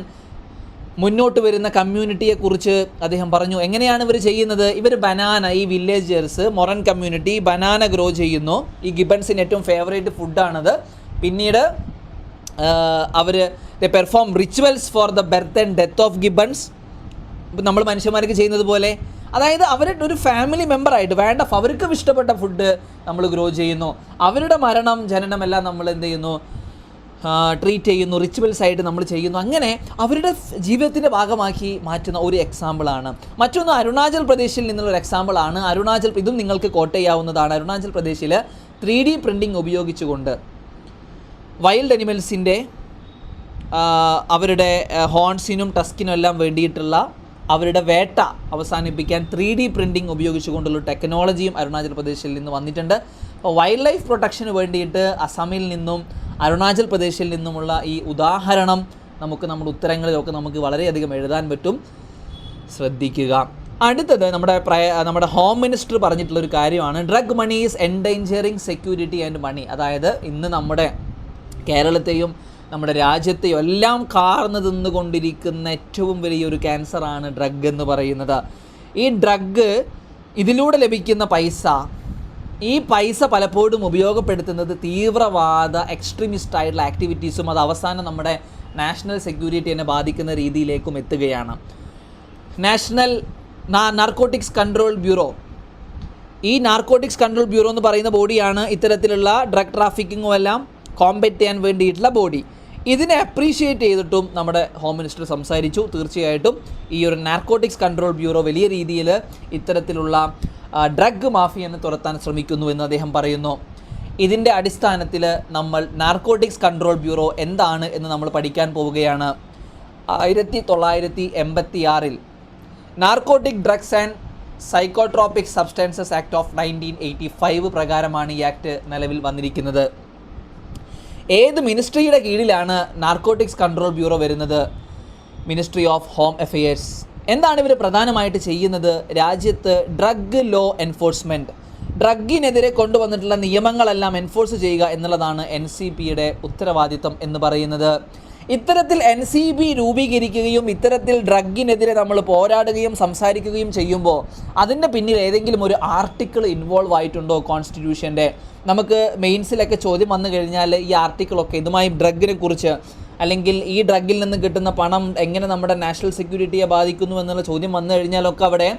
മുന്നോട്ട് വരുന്ന കമ്മ്യൂണിറ്റിയെക്കുറിച്ച് അദ്ദേഹം പറഞ്ഞു. എങ്ങനെയാണ് ഇവർ ചെയ്യുന്നത്? ഇവർ ബനാന, ഈ villagers, Moran community banana grow ചെയ്യുന്നു. ഈ ഗിബൺസിന് ഏറ്റവും ഫേവറേറ്റ് ഫുഡാണത്. പിന്നീട് അവർ perform rituals for the birth and death of gibbons, നമ്മൾ മനുഷ്യന്മാർക്ക് ചെയ്യുന്നത് പോലെ. അതായത് അവരുടെ ഒരു ഫാമിലി മെമ്പറായിട്ട് അവർക്ക് ഇഷ്ടപ്പെട്ട ഫുഡ് നമ്മൾ ഗ്രോ ചെയ്യുന്നു. അവരുടെ മരണം, ജനനം എല്ലാം നമ്മൾ എന്ത് ചെയ്യുന്നു, ട്രീറ്റ് ചെയ്യുന്നു, റിച്വൽസ് ആയിട്ട് നമ്മൾ ചെയ്യുന്നു. അങ്ങനെ അവരുടെ ജീവിതത്തിൻ്റെ ഭാഗമാക്കി മാറ്റുന്ന ഒരു എക്സാമ്പിളാണ്. മറ്റൊന്ന് അരുണാചൽ പ്രദേശിൽ നിന്നുള്ളൊരു എക്സാമ്പിളാണ്. ഇതും നിങ്ങൾക്ക് കോട്ട് ചെയ്യാവുന്നതാണ്. അരുണാചൽ പ്രദേശിൽ 3D പ്രിൻറ്റിംഗ് ഉപയോഗിച്ചുകൊണ്ട് വൈൽഡ് അനിമൽസിൻ്റെ അവരുടെ ഹോൺസിനും ടസ്കിനും എല്ലാം വേണ്ടിയിട്ടുള്ള അവരുടെ വേട്ട അവസാനിപ്പിക്കാൻ 3D പ്രിൻറ്റിംഗ് ഉപയോഗിച്ചുകൊണ്ടുള്ള ടെക്നോളജിയും അരുണാചൽ പ്രദേശിൽ നിന്ന് വന്നിട്ടുണ്ട്. അപ്പോൾ വൈൽഡ് ലൈഫ് പ്രൊട്ടക്ഷന് വേണ്ടിയിട്ട് അസമിൽ നിന്നും അരുണാചൽ പ്രദേശിൽ നിന്നുമുള്ള ഈ ഉദാഹരണം നമുക്ക് നമ്മുടെ ഉത്തരങ്ങളിലൊക്കെ നമുക്ക് വളരെയധികം എഴുതാൻ പറ്റും. ശ്രദ്ധിക്കുക. അടുത്തത് നമ്മുടെ ഹോം മിനിസ്റ്റർ പറഞ്ഞിട്ടുള്ളൊരു കാര്യമാണ്, drug money is endangering security and money. അതായത് ഇന്ന് നമ്മുടെ കേരളത്തെയും നമ്മുടെ രാജ്യത്തെയും എല്ലാം കാർന്നു തിന്നുകൊണ്ടിരിക്കുന്ന ഏറ്റവും വലിയൊരു ക്യാൻസറാണ് ഡ്രഗ് എന്ന് പറയുന്നത്. ഈ ഡ്രഗ്, ഇതിലൂടെ ലഭിക്കുന്ന ഈ പൈസ പലപ്പോഴും ഉപയോഗപ്പെടുത്തുന്നത് തീവ്രവാദ എക്സ്ട്രീമിസ്റ്റ് ആയിട്ടുള്ള ആക്ടിവിറ്റീസും അത് അവസാനം നമ്മുടെ നാഷണൽ സെക്യൂരിറ്റിയെ ബാധിക്കുന്ന രീതിയിലേക്കും എത്തുകയാണ്. നാഷണൽ നാർക്കോട്ടിക്സ് കൺട്രോൾ ബ്യൂറോ, ഈ നാർക്കോട്ടിക്സ് കൺട്രോൾ ബ്യൂറോ എന്ന് പറയുന്ന ബോഡിയാണ് ഇത്തരത്തിലുള്ള ഡ്രഗ് ട്രാഫിക്കിങ്ങും എല്ലാം കോമ്പറ്റ് ചെയ്യാൻ വേണ്ടിയിട്ടുള്ള ബോഡി. ഇതിനെ അപ്രീഷിയേറ്റ് ചെയ്തിട്ടും നമ്മുടെ ഹോം മിനിസ്റ്റർ സംസാരിച്ചു. തീർച്ചയായിട്ടും ഈ ഒരു നാർക്കോട്ടിക്സ് കൺട്രോൾ ബ്യൂറോ വലിയ രീതിയിൽ ഇത്തരത്തിലുള്ള ഡ്രഗ് മാഫിയനെ തുരത്താൻ ശ്രമിക്കുന്നു എന്ന് അദ്ദേഹം പറയുന്നു. ഇതിൻ്റെ അടിസ്ഥാനത്തിൽ നമ്മൾ നാർക്കോട്ടിക്സ് കൺട്രോൾ ബ്യൂറോ എന്താണ് എന്ന് നമ്മൾ പഠിക്കാൻ പോവുകയാണ്. 1986 narcotic drugs and psychotropic substances act of 1985 പ്രകാരമാണ് ഈ ആക്ട് നിലവിൽ വന്നിരിക്കുന്നത്. ഏത് മിനിസ്ട്രിയുടെ കീഴിലാണ് നാർക്കോട്ടിക്സ് കൺട്രോൾ ബ്യൂറോ വരുന്നത്? Ministry of home affairs. എന്താണ് ഇവർ പ്രധാനമായിട്ട് ചെയ്യുന്നത്? രാജ്യത്ത് ഡ്രഗ് ലോ എൻഫോഴ്സ്മെൻറ്റ്, ഡ്രഗിനെതിരെ കൊണ്ടുവന്നിട്ടുള്ള നിയമങ്ങളെല്ലാം എൻഫോഴ്സ് ചെയ്യുക എന്നുള്ളതാണ് NCBയുടെ ഉത്തരവാദിത്തം എന്ന് പറയുന്നത്. ഇത്തരത്തിൽ NCB രൂപീകരിക്കുകയും ഇത്തരത്തിൽ ഡ്രഗിനെതിരെ നമ്മൾ പോരാടുകയും സംസാരിക്കുകയും ചെയ്യുമ്പോൾ അതിൻ്റെ പിന്നിൽ ഏതെങ്കിലും ഒരു ആർട്ടിക്കിൾ ഇൻവോൾവ് ആയിട്ടുണ്ടോ കോൺസ്റ്റിറ്റ്യൂഷൻ്റെ? നമുക്ക് മെയിൻസിലൊക്കെ ചോദ്യം വന്നു കഴിഞ്ഞാൽ ഈ ആർട്ടിക്കിളൊക്കെ ഇതുമായി ഡ്രഗിനെ കുറിച്ച്, അല്ലെങ്കിൽ ഈ ഡ്രഗിൽ നിന്ന് കിട്ടുന്ന പണം എങ്ങനെ നമ്മുടെ നാഷണൽ സെക്യൂരിറ്റിയെ ബാധിക്കുന്നു എന്നുള്ള ചോദ്യം വന്നു കഴിഞ്ഞാലൊക്കെ അവിടെ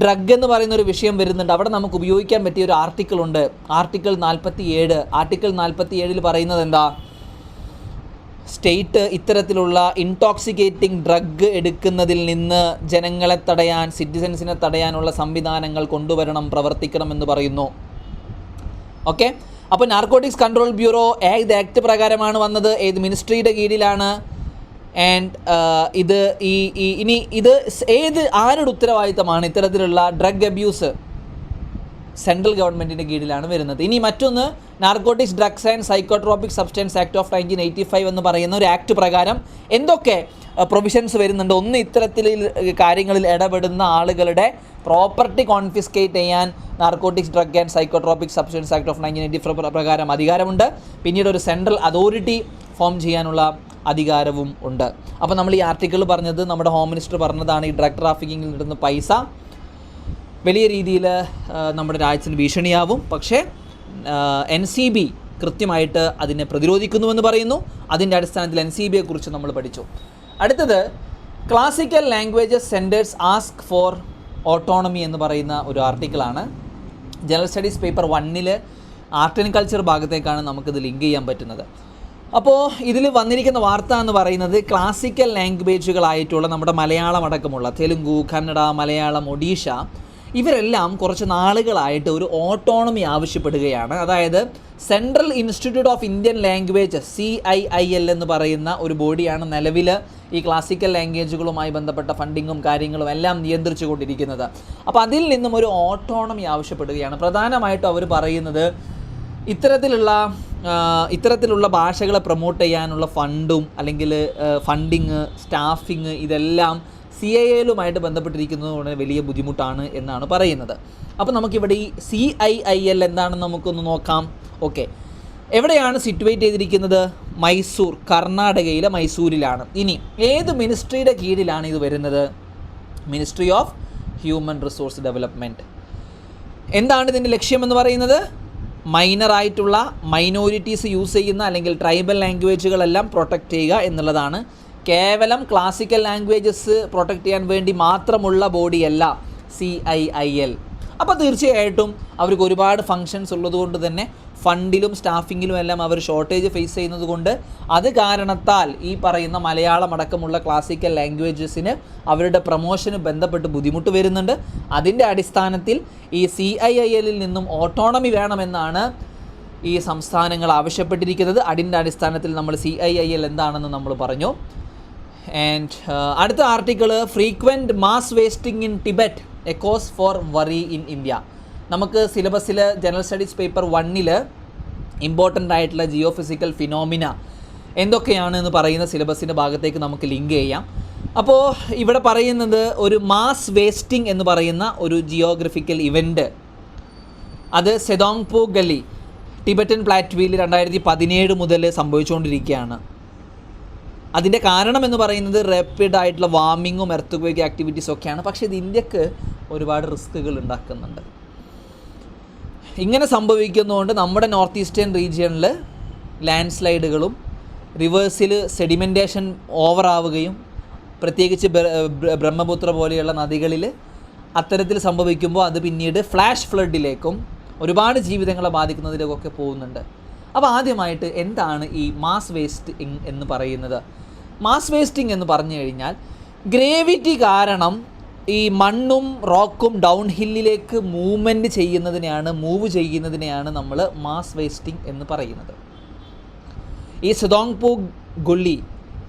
ഡ്രഗ് എന്ന് പറയുന്നൊരു വിഷയം വരുന്നുണ്ട്. അവിടെ നമുക്ക് ഉപയോഗിക്കാൻ പറ്റിയ ഒരു ആർട്ടിക്കിളുണ്ട്, ആർട്ടിക്കിൾ 47. ആർട്ടിക്കിൾ 47 പറയുന്നത് എന്താ? സ്റ്റേറ്റ് ഇത്തരത്തിലുള്ള ഇൻടോക്സിക്കേറ്റിംഗ് ഡ്രഗ് എടുക്കുന്നതിൽ നിന്ന് ജനങ്ങളെ തടയാൻ, സിറ്റിസൻസിനെ തടയാനുള്ള സംവിധാനങ്ങൾ കൊണ്ടുവരണം, പ്രവർത്തിക്കണമെന്ന് പറയുന്നു. ഓക്കെ, അപ്പോൾ നാർക്കോട്ടിക്സ് കൺട്രോൾ ബ്യൂറോ ഏത് ആക്ട് പ്രകാരമാണ് വന്നത്, ഏത് മിനിസ്ട്രിയുടെ കീഴിലാണ്, ആൻഡ് ഇത് ഇനി ഇത് ആരുടെ ഉത്തരവാദിത്തമാണ് ഇത്തരത്തിലുള്ള ഡ്രഗ് അബ്യൂസ്? സെൻട്രൽ ഗവൺമെൻറ്റിൻ്റെ കീഴിലാണ് വരുന്നത്. ഇനി മറ്റൊന്ന്, narcotics drugs and psychotropic substance act of 1985 എന്ന് പറയുന്ന ഒരു ആക്ട് പ്രകാരം എന്തൊക്കെ പ്രൊവിഷൻസ് വരുന്നുണ്ട്? ഒന്ന്, ഇത്തരത്തിൽ കാര്യങ്ങളിൽ ഇടപെടുന്ന ആളുകളുടെ പ്രോപ്പർട്ടി കോൺഫിസ്കേറ്റ് ചെയ്യാൻ narcotics drug and psychotropic substance act of 1985 പ്രകാരം അധികാരമുണ്ട്. പിന്നീട് ഒരു സെൻട്രൽ അതോറിറ്റി ഫോം ചെയ്യാനുള്ള അധികാരവും ഉണ്ട്. അപ്പോൾ നമ്മൾ ഈ ആർട്ടിക്കിൾ പറഞ്ഞത്, നമ്മുടെ ഹോം മിനിസ്റ്റർ പറഞ്ഞതാണ്, ഈ ഡ്രഗ് ട്രാഫിക്കിങ്ങിൽ നിടുന്ന പൈസ വലിയ രീതിയിൽ നമ്മുടെ രാജ്യത്തിന് ഭീഷണിയാവും. പക്ഷേ NCB കൃത്യമായിട്ട് അതിനെ പ്രതിരോധിക്കുന്നുവെന്ന് പറയുന്നു. അതിൻ്റെ അടിസ്ഥാനത്തിൽ NCBയെക്കുറിച്ച് നമ്മൾ പഠിച്ചു. അടുത്തത്, classical languages centres ask for autonomy എന്ന് പറയുന്ന ഒരു ആർട്ടിക്കിളാണ്. General studies paper 1 art and culture ഭാഗത്തേക്കാണ് നമുക്കിത് ലിങ്ക് ചെയ്യാൻ പറ്റുന്നത്. അപ്പോൾ ഇതിൽ വന്നിരിക്കുന്ന വാർത്ത എന്ന് പറയുന്നത്, ക്ലാസിക്കൽ ലാംഗ്വേജുകളായിട്ടുള്ള നമ്മുടെ മലയാളം അടക്കമുള്ള തെലുങ്കു, കന്നഡ, മലയാളം, ഒഡീഷ, ഇവരെല്ലാം കുറച്ച് നാളുകളായിട്ട് ഒരു ഓട്ടോണമി ആവശ്യപ്പെടുകയാണ്. അതായത് central institute of Indian languages CIIL എന്ന് പറയുന്ന ഒരു ബോഡിയാണ് നിലവിൽ ഈ ക്ലാസിക്കൽ ലാംഗ്വേജുകളുമായി ബന്ധപ്പെട്ട ഫണ്ടിങ്ങും കാര്യങ്ങളും എല്ലാം നിയന്ത്രിച്ചു കൊണ്ടിരിക്കുന്നത്. അപ്പോൾ അതിൽ നിന്നും ഒരു ഓട്ടോണമി ആവശ്യപ്പെടുകയാണ്. പ്രധാനമായിട്ടും അവർ പറയുന്നത്, ഇത്തരത്തിലുള്ള ഭാഷകളെ പ്രൊമോട്ട് ചെയ്യാനുള്ള ഫണ്ടും അല്ലെങ്കിൽ ഫണ്ടിങ്, സ്റ്റാഫിങ്, ഇതെല്ലാം CIIലുമായിട്ട് ബന്ധപ്പെട്ടിരിക്കുന്നതുകൊണ്ട് വലിയ ബുദ്ധിമുട്ടാണ് എന്നാണ് പറയുന്നത്. അപ്പോൾ നമുക്കിവിടെ ഈ CIIL എന്താണെന്ന് നമുക്കൊന്ന് നോക്കാം. ഓക്കെ, എവിടെയാണ് സിറ്റുവേറ്റ് ചെയ്തിരിക്കുന്നത്? മൈസൂർ, കർണാടകയിലെ മൈസൂരിലാണ്. ഇനി ഏത് മിനിസ്ട്രിയുടെ കീഴിലാണ് ഇത് വരുന്നത്? Ministry of human resource development. എന്താണ് ഇതിൻ്റെ ലക്ഷ്യമെന്ന് പറയുന്നത്? മൈനറായിട്ടുള്ള മൈനോറിറ്റീസ് യൂസ് ചെയ്യുന്ന അല്ലെങ്കിൽ ട്രൈബൽ ലാംഗ്വേജുകളെല്ലാം പ്രൊട്ടക്റ്റ് ചെയ്യുക എന്നുള്ളതാണ്. കേവലം ക്ലാസിക്കൽ ലാംഗ്വേജസ് പ്രൊട്ടക്റ്റ് ചെയ്യാൻ വേണ്ടി മാത്രമുള്ള ബോഡിയല്ല CIIL. അപ്പോൾ തീർച്ചയായിട്ടും അവർക്ക് ഒരുപാട് ഫങ്ഷൻസ് ഉള്ളതുകൊണ്ട് തന്നെ ഫണ്ടിലും സ്റ്റാഫിങ്ങിലും എല്ലാം അവർ ഷോർട്ടേജ് ഫേസ് ചെയ്യുന്നത് കൊണ്ട് അത് കാരണത്താൽ ഈ പറയുന്ന മലയാളം അടക്കമുള്ള ക്ലാസിക്കൽ ലാംഗ്വേജസിന് അവരുടെ പ്രൊമോഷന് ബന്ധപ്പെട്ട് ബുദ്ധിമുട്ട് വരുന്നുണ്ട്. അതിൻ്റെ അടിസ്ഥാനത്തിൽ ഈ CIILൽ നിന്നും ഓട്ടോണമി വേണമെന്നാണ് ഈ സംസ്ഥാനങ്ങൾ ആവശ്യപ്പെട്ടിരിക്കുന്നത്. അതിൻ്റെ അടിസ്ഥാനത്തിൽ നമ്മൾ CIIL എന്താണെന്ന് നമ്മൾ പറഞ്ഞു. ആൻഡ് അടുത്ത article, frequent mass wasting in Tibet a cause for worry in India. നമുക്ക് സിലബസിൽ ജനറൽ സ്റ്റഡീസ് പേപ്പർ 1 ഇമ്പോർട്ടൻ്റ് ആയിട്ടുള്ള ജിയോ ഫിസിക്കൽ ഫിനോമിന എന്തൊക്കെയാണ് എന്ന് പറയുന്ന സിലബസിൻ്റെ ഭാഗത്തേക്ക് നമുക്ക് ലിങ്ക് ചെയ്യാം. അപ്പോൾ ഇവിടെ പറയുന്നത്, ഒരു മാസ് വേസ്റ്റിംഗ് എന്ന് പറയുന്ന ഒരു ജിയോഗ്രഫിക്കൽ ഇവൻറ്റ്, അത് സെതോങ്പോ ഗലി, ടിബറ്റൻ പ്ലാറ്റ്വിയിൽ 2017 മുതൽ സംഭവിച്ചുകൊണ്ടിരിക്കുകയാണ്. അതിൻ്റെ കാരണം എന്ന് പറയുന്നത് റാപ്പിഡ് ആയിട്ടുള്ള വാർമിങ്ങും എർത്ത് ആക്ടിവിറ്റീസും ഒക്കെയാണ്. പക്ഷേ ഇത് ഇന്ത്യക്ക് ഒരുപാട് റിസ്കുകൾ ഉണ്ടാക്കുന്നുണ്ട്. ഇങ്ങനെ സംഭവിക്കുന്നതുകൊണ്ട് നമ്മുടെ നോർത്ത് ഈസ്റ്റേൺ റീജിയണിൽ ലാൻഡ് സ്ലൈഡുകളും റിവേഴ്സിൽ സെഡിമെൻറ്റേഷൻ ഓവറാവുകയും, പ്രത്യേകിച്ച് ബ്രഹ്മപുത്ര പോലെയുള്ള നദികളിൽ അത്തരത്തിൽ സംഭവിക്കുമ്പോൾ അത് പിന്നീട് ഫ്ലാഷ് ഫ്ലഡിലേക്കും ഒരുപാട് ജീവിതങ്ങളെ ബാധിക്കുന്നതിലേക്കൊക്കെ പോകുന്നുണ്ട്. അപ്പോൾ ആദ്യമായിട്ട് എന്താണ് ഈ മാസ് വേസ്റ്റിംഗ് എന്ന് പറയുന്നത്? മാസ് വേസ്റ്റിംഗ് എന്ന് പറഞ്ഞു കഴിഞ്ഞാൽ ഗ്രേവിറ്റി കാരണം ഈ മണ്ണും റോക്കും ഡൗൺ ഹില്ലിലേക്ക് മൂവ് ചെയ്യുന്നതിനെയാണ് നമ്മൾ മാസ് വേസ്റ്റിംഗ് എന്ന് പറയുന്നത്. ഈ സെതോങ്പോ ഗുള്ളി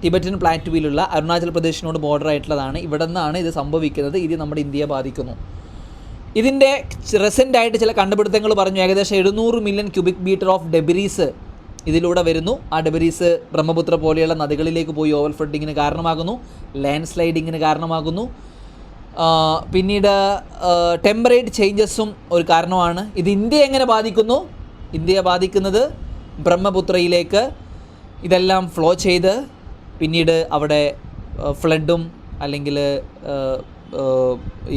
ടിബറ്റൻ പ്ലാറ്റ്വിയിലുള്ള അരുണാചൽ പ്രദേശിനോട് ബോർഡർ ആയിട്ടുള്ളതാണ്. ഇവിടെ നിന്നാണ് ഇത് സംഭവിക്കുന്നത്. ഇത് നമ്മുടെ ഇന്ത്യയെ ബാധിക്കുന്നു. ഇതിൻ്റെ റെസെൻ്റായിട്ട് ചില കണ്ടുപിടുത്തങ്ങൾ പറഞ്ഞു, ഏകദേശം 700 മില്യൺ ക്യൂബിക് മീറ്റർ ഓഫ് ഡെബരീസ് ഇതിലൂടെ വരുന്നു. ആ ഡെബരീസ് ബ്രഹ്മപുത്ര പോലെയുള്ള നദികളിലേക്ക് പോയി ഓവർ ഫ്ലഡിങ്ങിന് കാരണമാകുന്നു, ലാൻഡ് സ്ലൈഡിങ്ങിന് കാരണമാകുന്നു. പിന്നീട് ടെമ്പറേറ്റ് ചേഞ്ചസും ഒരു കാരണമാണ്. ഇത് ഇന്ത്യയെ എങ്ങനെ ബാധിക്കുന്നു? ഇന്ത്യയെ ബാധിക്കുന്നത് ബ്രഹ്മപുത്രയിലേക്ക് ഇതെല്ലാം ഫ്ലോ ചെയ്ത് പിന്നീട് അവിടെ ഫ്ലഡും അല്ലെങ്കിൽ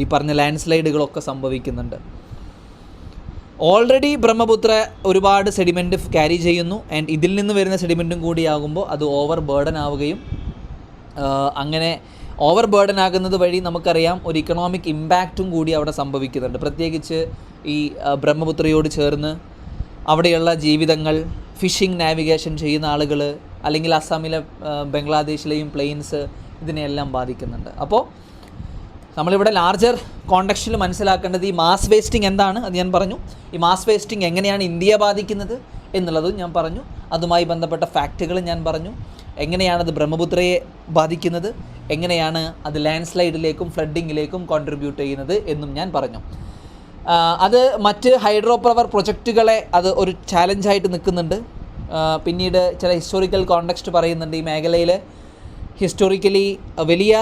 ഈ പറഞ്ഞ ലാൻഡ് സ്ലൈഡുകളൊക്കെ സംഭവിക്കുന്നുണ്ട്. ഓൾറെഡി ബ്രഹ്മപുത്ര ഒരുപാട് സെഡിമെൻറ്റ് ക്യാരി ചെയ്യുന്നു. ആൻഡ് ഇതിൽ നിന്ന് വരുന്ന സെഡിമെൻറ്റും കൂടിയാകുമ്പോൾ അത് ഓവർ ബേർഡൻ ആവുകയും, അങ്ങനെ ഓവർ ബേർഡൻ ആകുന്നത് വഴി നമുക്കറിയാം ഒരു ഇക്കണോമിക് ഇമ്പാക്റ്റും കൂടി അവിടെ സംഭവിക്കുന്നുണ്ട്. പ്രത്യേകിച്ച് ഈ ബ്രഹ്മപുത്രയോട് ചേർന്ന് അവിടെയുള്ള ജീവിതങ്ങൾ, ഫിഷിംഗ് നാവിഗേഷൻ ചെയ്യുന്ന ആളുകൾ, അല്ലെങ്കിൽ അസ്സാമിലെ ബംഗ്ലാദേശിലെയും പ്ലെയിൻസ് ഇതിനെയെല്ലാം ബാധിക്കുന്നുണ്ട്. അപ്പോൾ നമ്മളിവിടെ ലാർജർ കോണ്ടെക്സ്റ്റിൽ മനസ്സിലാക്കേണ്ടത് ഈ മാസ് വേസ്റ്റിംഗ് എന്താണ് അത് ഞാൻ പറഞ്ഞു. ഈ മാസ് വേസ്റ്റിംഗ് എങ്ങനെയാണ് ഇന്ത്യയെ ബാധിക്കുന്നത് എന്നുള്ളതും ഞാൻ പറഞ്ഞു. അതുമായി ബന്ധപ്പെട്ട ഫാക്റ്റുകൾ ഞാൻ പറഞ്ഞു. എങ്ങനെയാണത് ബ്രഹ്മപുത്രയെ ബാധിക്കുന്നത്, എങ്ങനെയാണ് അത് ലാൻഡ് സ്ലൈഡിലേക്കും ഫ്ലഡിങ്ങിലേക്കും കോൺട്രിബ്യൂട്ട് ചെയ്യുന്നത് എന്നും ഞാൻ പറഞ്ഞു. അത് മറ്റ് ഹൈഡ്രോ പവർ പ്രൊജക്റ്റുകളെ അത് ഒരു ചാലഞ്ചായിട്ട് നിൽക്കുന്നുണ്ട്. പിന്നീട് ചില ഹിസ്റ്റോറിക്കൽ കോണ്ടെക്സ്റ്റ് പറയുന്നുണ്ട്. ഈ മേഖലയിൽ ഹിസ്റ്റോറിക്കലി വലിയ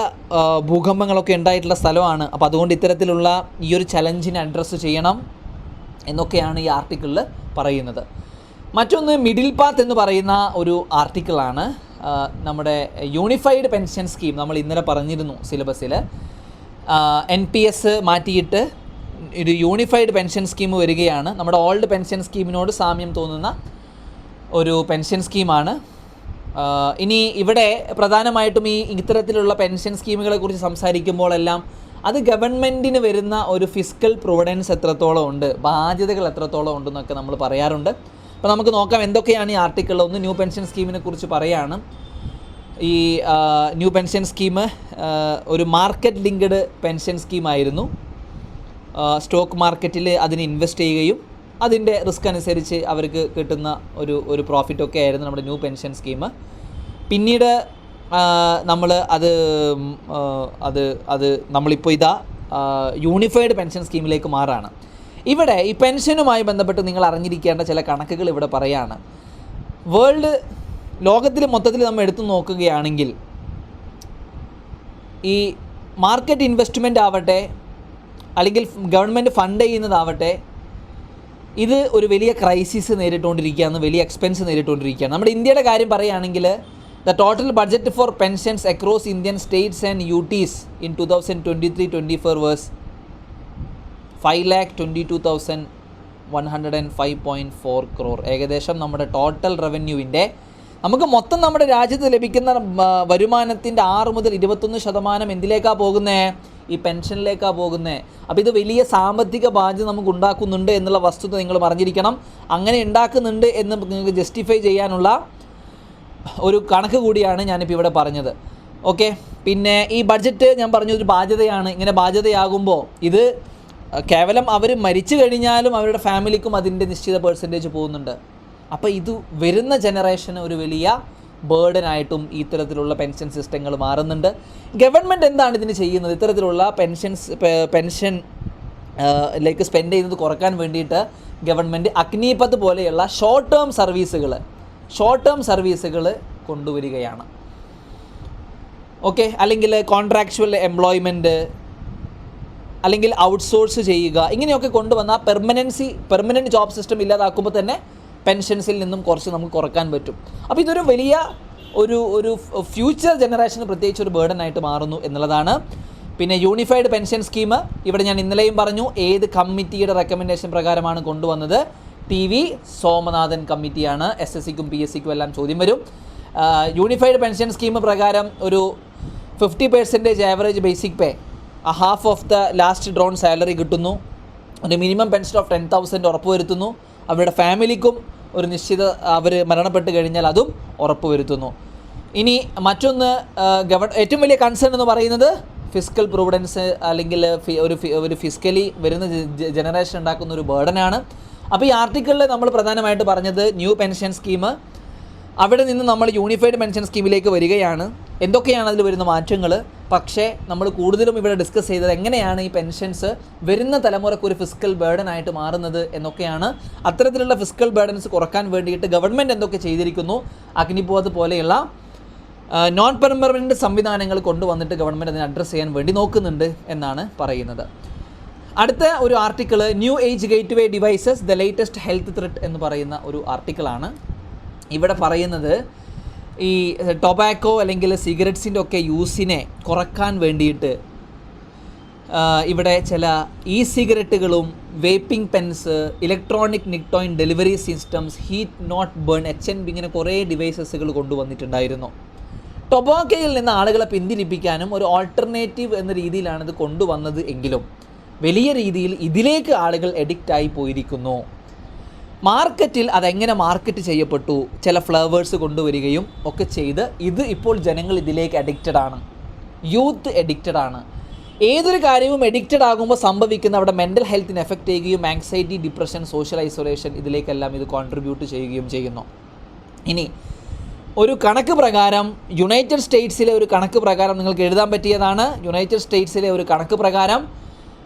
ഭൂകമ്പങ്ങളൊക്കെ ഉണ്ടായിട്ടുള്ള സ്ഥലമാണ്. അപ്പോൾ അതുകൊണ്ട് ഇത്തരത്തിലുള്ള ഈ ഒരു ചലഞ്ചിനെ അഡ്രസ്സ് ചെയ്യണം എന്നൊക്കെയാണ് ഈ ആർട്ടിക്കിളിൽ പറയുന്നത്. മറ്റൊന്ന് മിഡിൽ പാത്ത് എന്ന് പറയുന്ന ഒരു ആർട്ടിക്കിളാണ്. നമ്മുടെ യൂണിഫൈഡ് പെൻഷൻ സ്കീം നമ്മൾ ഇന്നലെ പറഞ്ഞിരുന്നു സിലബസിൽ. NPS മാറ്റിയിട്ട് ഒരു യൂണിഫൈഡ് പെൻഷൻ സ്കീം വരികയാണ്. നമ്മുടെ ഓൾഡ് പെൻഷൻ സ്കീമിനോട് സാമ്യം തോന്നുന്ന ഒരു പെൻഷൻ സ്കീമാണ്. ഇനി ഇവിടെ പ്രധാനമായിട്ടും ഇത്തരത്തിലുള്ള പെൻഷൻ സ്കീമുകളെക്കുറിച്ച് സംസാരിക്കുമ്പോഴെല്ലാം അത് ഗവൺമെൻറ്റിന് വരുന്ന ഒരു ഫിസ്ക്കൽ പ്രൊവിഡൻസ് എത്രത്തോളം ഉണ്ട്, ബാധ്യതകൾ എത്രത്തോളം ഉണ്ടെന്നൊക്കെ നമ്മൾ പറയാറുണ്ട്. അപ്പോൾ നമുക്ക് നോക്കാം എന്തൊക്കെയാണ് ഈ ആർട്ടിക്കിളിൽ. ഒന്ന് ന്യൂ പെൻഷൻ സ്കീമിനെ കുറിച്ച് പറയുകയാണ്. ഈ ന്യൂ പെൻഷൻ സ്കീം ഒരു മാർക്കറ്റ് ലിങ്ക്ഡ് പെൻഷൻ സ്കീമായിരുന്നു. സ്റ്റോക്ക് മാർക്കറ്റിൽ അതിന് ഇൻവെസ്റ്റ് ചെയ്യുകയും അതിൻ്റെ റിസ്ക് അനുസരിച്ച് അവർക്ക് കിട്ടുന്ന ഒരു പ്രോഫിറ്റൊക്കെ ആയിരുന്നു നമ്മുടെ ന്യൂ പെൻഷൻ സ്കീം. പിന്നീട് നമ്മൾ നമ്മളിപ്പോൾ യൂണിഫൈഡ് പെൻഷൻ സ്കീമിലേക്ക് മാറാണ്. ഇവിടെ ഈ പെൻഷനുമായി ബന്ധപ്പെട്ട് നിങ്ങൾ അറിഞ്ഞിരിക്കേണ്ട ചില കണക്കുകൾ ഇവിടെ പറയാണ്. ലോകത്തിൽ മൊത്തത്തിൽ നമ്മൾ എടുത്തു നോക്കുകയാണെങ്കിൽ ഈ മാർക്കറ്റ് ഇൻവെസ്റ്റ്മെൻ്റ് ആവട്ടെ അല്ലെങ്കിൽ ഗവൺമെൻറ് ഫണ്ട് ചെയ്യുന്നതാവട്ടെ, ഇത് ഒരു വലിയ ക്രൈസിസ് നേരിട്ടുകൊണ്ടിരിക്കുകയാണ്, വലിയ എക്സ്പെൻസ് നേരിട്ടുകൊണ്ടിരിക്കുകയാണ്. നമ്മുടെ ഇന്ത്യയുടെ കാര്യം പറയുകയാണെങ്കിൽ the total budget for pensions across Indian states and UTs in 2023-24 were 5,22,105.4 crore. ഏകദേശം നമ്മുടെ ടോട്ടൽ റവന്യൂവിൻ്റെ നമുക്ക് മൊത്തം നമ്മുടെ രാജ്യത്ത് ലഭിക്കുന്ന വരുമാനത്തിൻ്റെ 6 മുതൽ 21% എന്തിലേക്കാണ് പോകുന്നത്? ഈ പെൻഷനിലേക്കാണ് പോകുന്നത്. അപ്പോൾ ഇത് വലിയ സാമ്പത്തിക ബാധ്യത നമുക്ക് ഉണ്ടാക്കുന്നുണ്ട് എന്നുള്ള വസ്തുത നിങ്ങൾ അറിഞ്ഞിരിക്കണം. അങ്ങനെ ഉണ്ടാക്കുന്നുണ്ട് എന്ന് നിങ്ങൾക്ക് ജസ്റ്റിഫൈ ചെയ്യാനുള്ള ഒരു കണക്ക് കൂടിയാണ് ഞാനിപ്പോൾ ഇവിടെ പറഞ്ഞത്. ഓക്കെ, പിന്നെ ഈ ബഡ്ജറ്റ് ഞാൻ പറഞ്ഞൊരു ബാധ്യതയാണ്. ഇങ്ങനെ ബാധ്യതയാകുമ്പോൾ ഇത് കേവലം അവർ മരിച്ചു കഴിഞ്ഞാലും അവരുടെ ഫാമിലിക്കും അതിൻ്റെ നിശ്ചിത പെർസെൻറ്റേജ് പോകുന്നുണ്ട്. അപ്പോൾ ഇത് വരുന്ന ജനറേഷന് ഒരു വലിയ ബേർഡനായിട്ടും ഇത്തരത്തിലുള്ള പെൻഷൻ സിസ്റ്റങ്ങൾ മാറുന്നുണ്ട്. ഗവൺമെൻറ് എന്താണ് ഇതിന് ചെയ്യുന്നത്? ഇത്തരത്തിലുള്ള പെൻഷനിലേക്ക് സ്പെൻഡ് ചെയ്യുന്നത് കുറയ്ക്കാൻ വേണ്ടിയിട്ട് ഗവൺമെൻറ് അഗ്നിപത്ത് പോലെയുള്ള ഷോർട്ട് ടേം സർവീസുകൾ കൊണ്ടുവരികയാണ്. ഓക്കെ, അല്ലെങ്കിൽ കോൺട്രാക്ച്വൽ എംപ്ലോയ്മെൻറ്റ്, അല്ലെങ്കിൽ ഔട്ട്സോഴ്സ് ചെയ്യുക, ഇങ്ങനെയൊക്കെ കൊണ്ടുവന്ന പെർമനൻറ്റ് ജോബ് സിസ്റ്റം ഇല്ലാതാക്കുമ്പോൾ തന്നെ പെൻഷൻസിൽ നിന്നും കുറച്ച് നമുക്ക് കുറക്കാൻ പറ്റും. അപ്പോൾ ഇതൊരു വലിയ ഒരു ഫ്യൂച്ചർ ജനറേഷന് പ്രത്യേകിച്ച് ഒരു ബേർഡനായിട്ട് മാറുന്നു എന്നുള്ളതാണ്. പിന്നെ യൂണിഫൈഡ് പെൻഷൻ സ്കീം ഇവിടെ ഞാൻ ഇന്നലെയും പറഞ്ഞു ഏത് കമ്മിറ്റിയുടെ റെക്കമെൻഡേഷൻ പ്രകാരമാണ് കൊണ്ടുവന്നത്. TV സോമനാഥൻ കമ്മിറ്റിയാണ്. SSCക്കും PSCക്കും എല്ലാം ചോദ്യം വരും. യൂണിഫൈഡ് പെൻഷൻ സ്കീം പ്രകാരം ഒരു 50% average basic pay, half of the last drone salary കിട്ടുന്നു. ഒരു മിനിമം പെൻഷൻ ഓഫ് 10,000 ഉറപ്പുവരുത്തുന്നു. അവരുടെ ഫാമിലിക്കും ഒരു നിശ്ചിത അവർ മരണപ്പെട്ട് കഴിഞ്ഞാൽ അതും ഉറപ്പുവരുത്തുന്നു. ഇനി മറ്റൊന്ന് ഏറ്റവും വലിയ കൺസേൺ എന്ന് പറയുന്നത് ഫിസ്ക്കൽ പ്രൊവിഡൻസ്, അല്ലെങ്കിൽ ഒരു ഫിസ്ക്കലി വരുന്ന ജനറേഷൻ ഉണ്ടാക്കുന്ന ഒരു ബേർഡനാണ്. അപ്പോൾ ഈ ആർട്ടിക്കിളിൽ നമ്മൾ പ്രധാനമായിട്ട് പറഞ്ഞത് ന്യൂ പെൻഷൻ സ്കീം, അവിടെ നിന്ന് നമ്മൾ യൂണിഫൈഡ് പെൻഷൻ സ്കീമിലേക്ക് വരികയാണ്. എന്തൊക്കെയാണ് അതിൽ വരുന്ന മാറ്റങ്ങൾ? പക്ഷേ നമ്മൾ കൂടുതലും ഇവിടെ ഡിസ്കസ് ചെയ്തത് എങ്ങനെയാണ് ഈ പെൻഷൻസ് വരുന്ന തലമുറയ്ക്ക് ഒരു ഫിസ്ക്കൽ ബേർഡൻ ആയിട്ട് മാറുന്നത് എന്നൊക്കെയാണ്. അത്തരത്തിലുള്ള ഫിസ്ക്കൽ ബേർഡൻസ് കുറക്കാൻ വേണ്ടിയിട്ട് ഗവൺമെൻറ് എന്തൊക്കെ ചെയ്തിരിക്കുന്നു, അഗ്നിപഥ് പോലെയുള്ള നോൺ പെർമനൻറ്റ് സംവിധാനങ്ങൾ കൊണ്ടുവന്നിട്ട് ഗവൺമെൻറ് അതിനെ അഡ്രസ്സ് ചെയ്യാൻ വേണ്ടി നോക്കുന്നുണ്ട് എന്നാണ് പറയുന്നത്. അടുത്ത ഒരു article new age gateway devices the latest health threat എന്ന് പറയുന്ന ഒരു ആർട്ടിക്കിളാണ്. ഇവിടെ പറയുന്നത് ഈ ടൊബാക്കോ അല്ലെങ്കിൽ സിഗരറ്റ്സിൻ്റെ ഒക്കെ യൂസിനെ കുറക്കാൻ വേണ്ടിയിട്ട് ഇവിടെ ചില സിഗരറ്റുകളും vaping pens, electronic nicotine delivery systems, heat not burn, HNB ഇങ്ങനെ കുറേ ഡിവൈസസുകൾ കൊണ്ടുവന്നിട്ടുണ്ടായിരുന്നു. ടൊബാക്കോയിൽ നിന്ന് ആളുകളെ പിന്തിരിപ്പിക്കാനും ഒരു ഓൾട്ടർനേറ്റീവ് എന്ന രീതിയിലാണ് ഇത് കൊണ്ടുവന്നത് എങ്കിലും വലിയ രീതിയിൽ ഇതിലേക്ക് ആളുകൾ എഡിക്റ്റായി പോയിരിക്കുന്നു. മാർക്കറ്റിൽ അതെങ്ങനെ മാർക്കറ്റ് ചെയ്യപ്പെട്ടു, ചില ഫ്ലേവേഴ്സ് കൊണ്ടുവരികയും ഒക്കെ ചെയ്ത് ഇത് ഇപ്പോൾ ജനങ്ങൾ ഇതിലേക്ക് അഡിക്റ്റഡ് ആണ്, യൂത്ത് അഡിക്റ്റഡ് ആണ്. ഏതൊരു കാര്യവും അഡിക്റ്റഡ് ആകുമ്പോൾ സംഭവിക്കുന്ന അവിടെ മെൻ്റൽ ഹെൽത്തിനെ എഫക്റ്റ് ചെയ്യുകയും ആങ്സൈറ്റി, ഡിപ്രഷൻ, സോഷ്യൽ ഐസൊലേഷൻ ഇതിലേക്കെല്ലാം ഇത് കോൺട്രിബ്യൂട്ട് ചെയ്യുകയും ചെയ്യുന്നു. ഇനി ഒരു കണക്ക് പ്രകാരം യുണൈറ്റഡ് സ്റ്റേറ്റ്സിലെ ഒരു കണക്ക് പ്രകാരം നിങ്ങൾക്ക് എഴുതാൻ പറ്റിയതാണ്. യുണൈറ്റഡ് സ്റ്റേറ്റ്സിലെ ഒരു കണക്ക് പ്രകാരം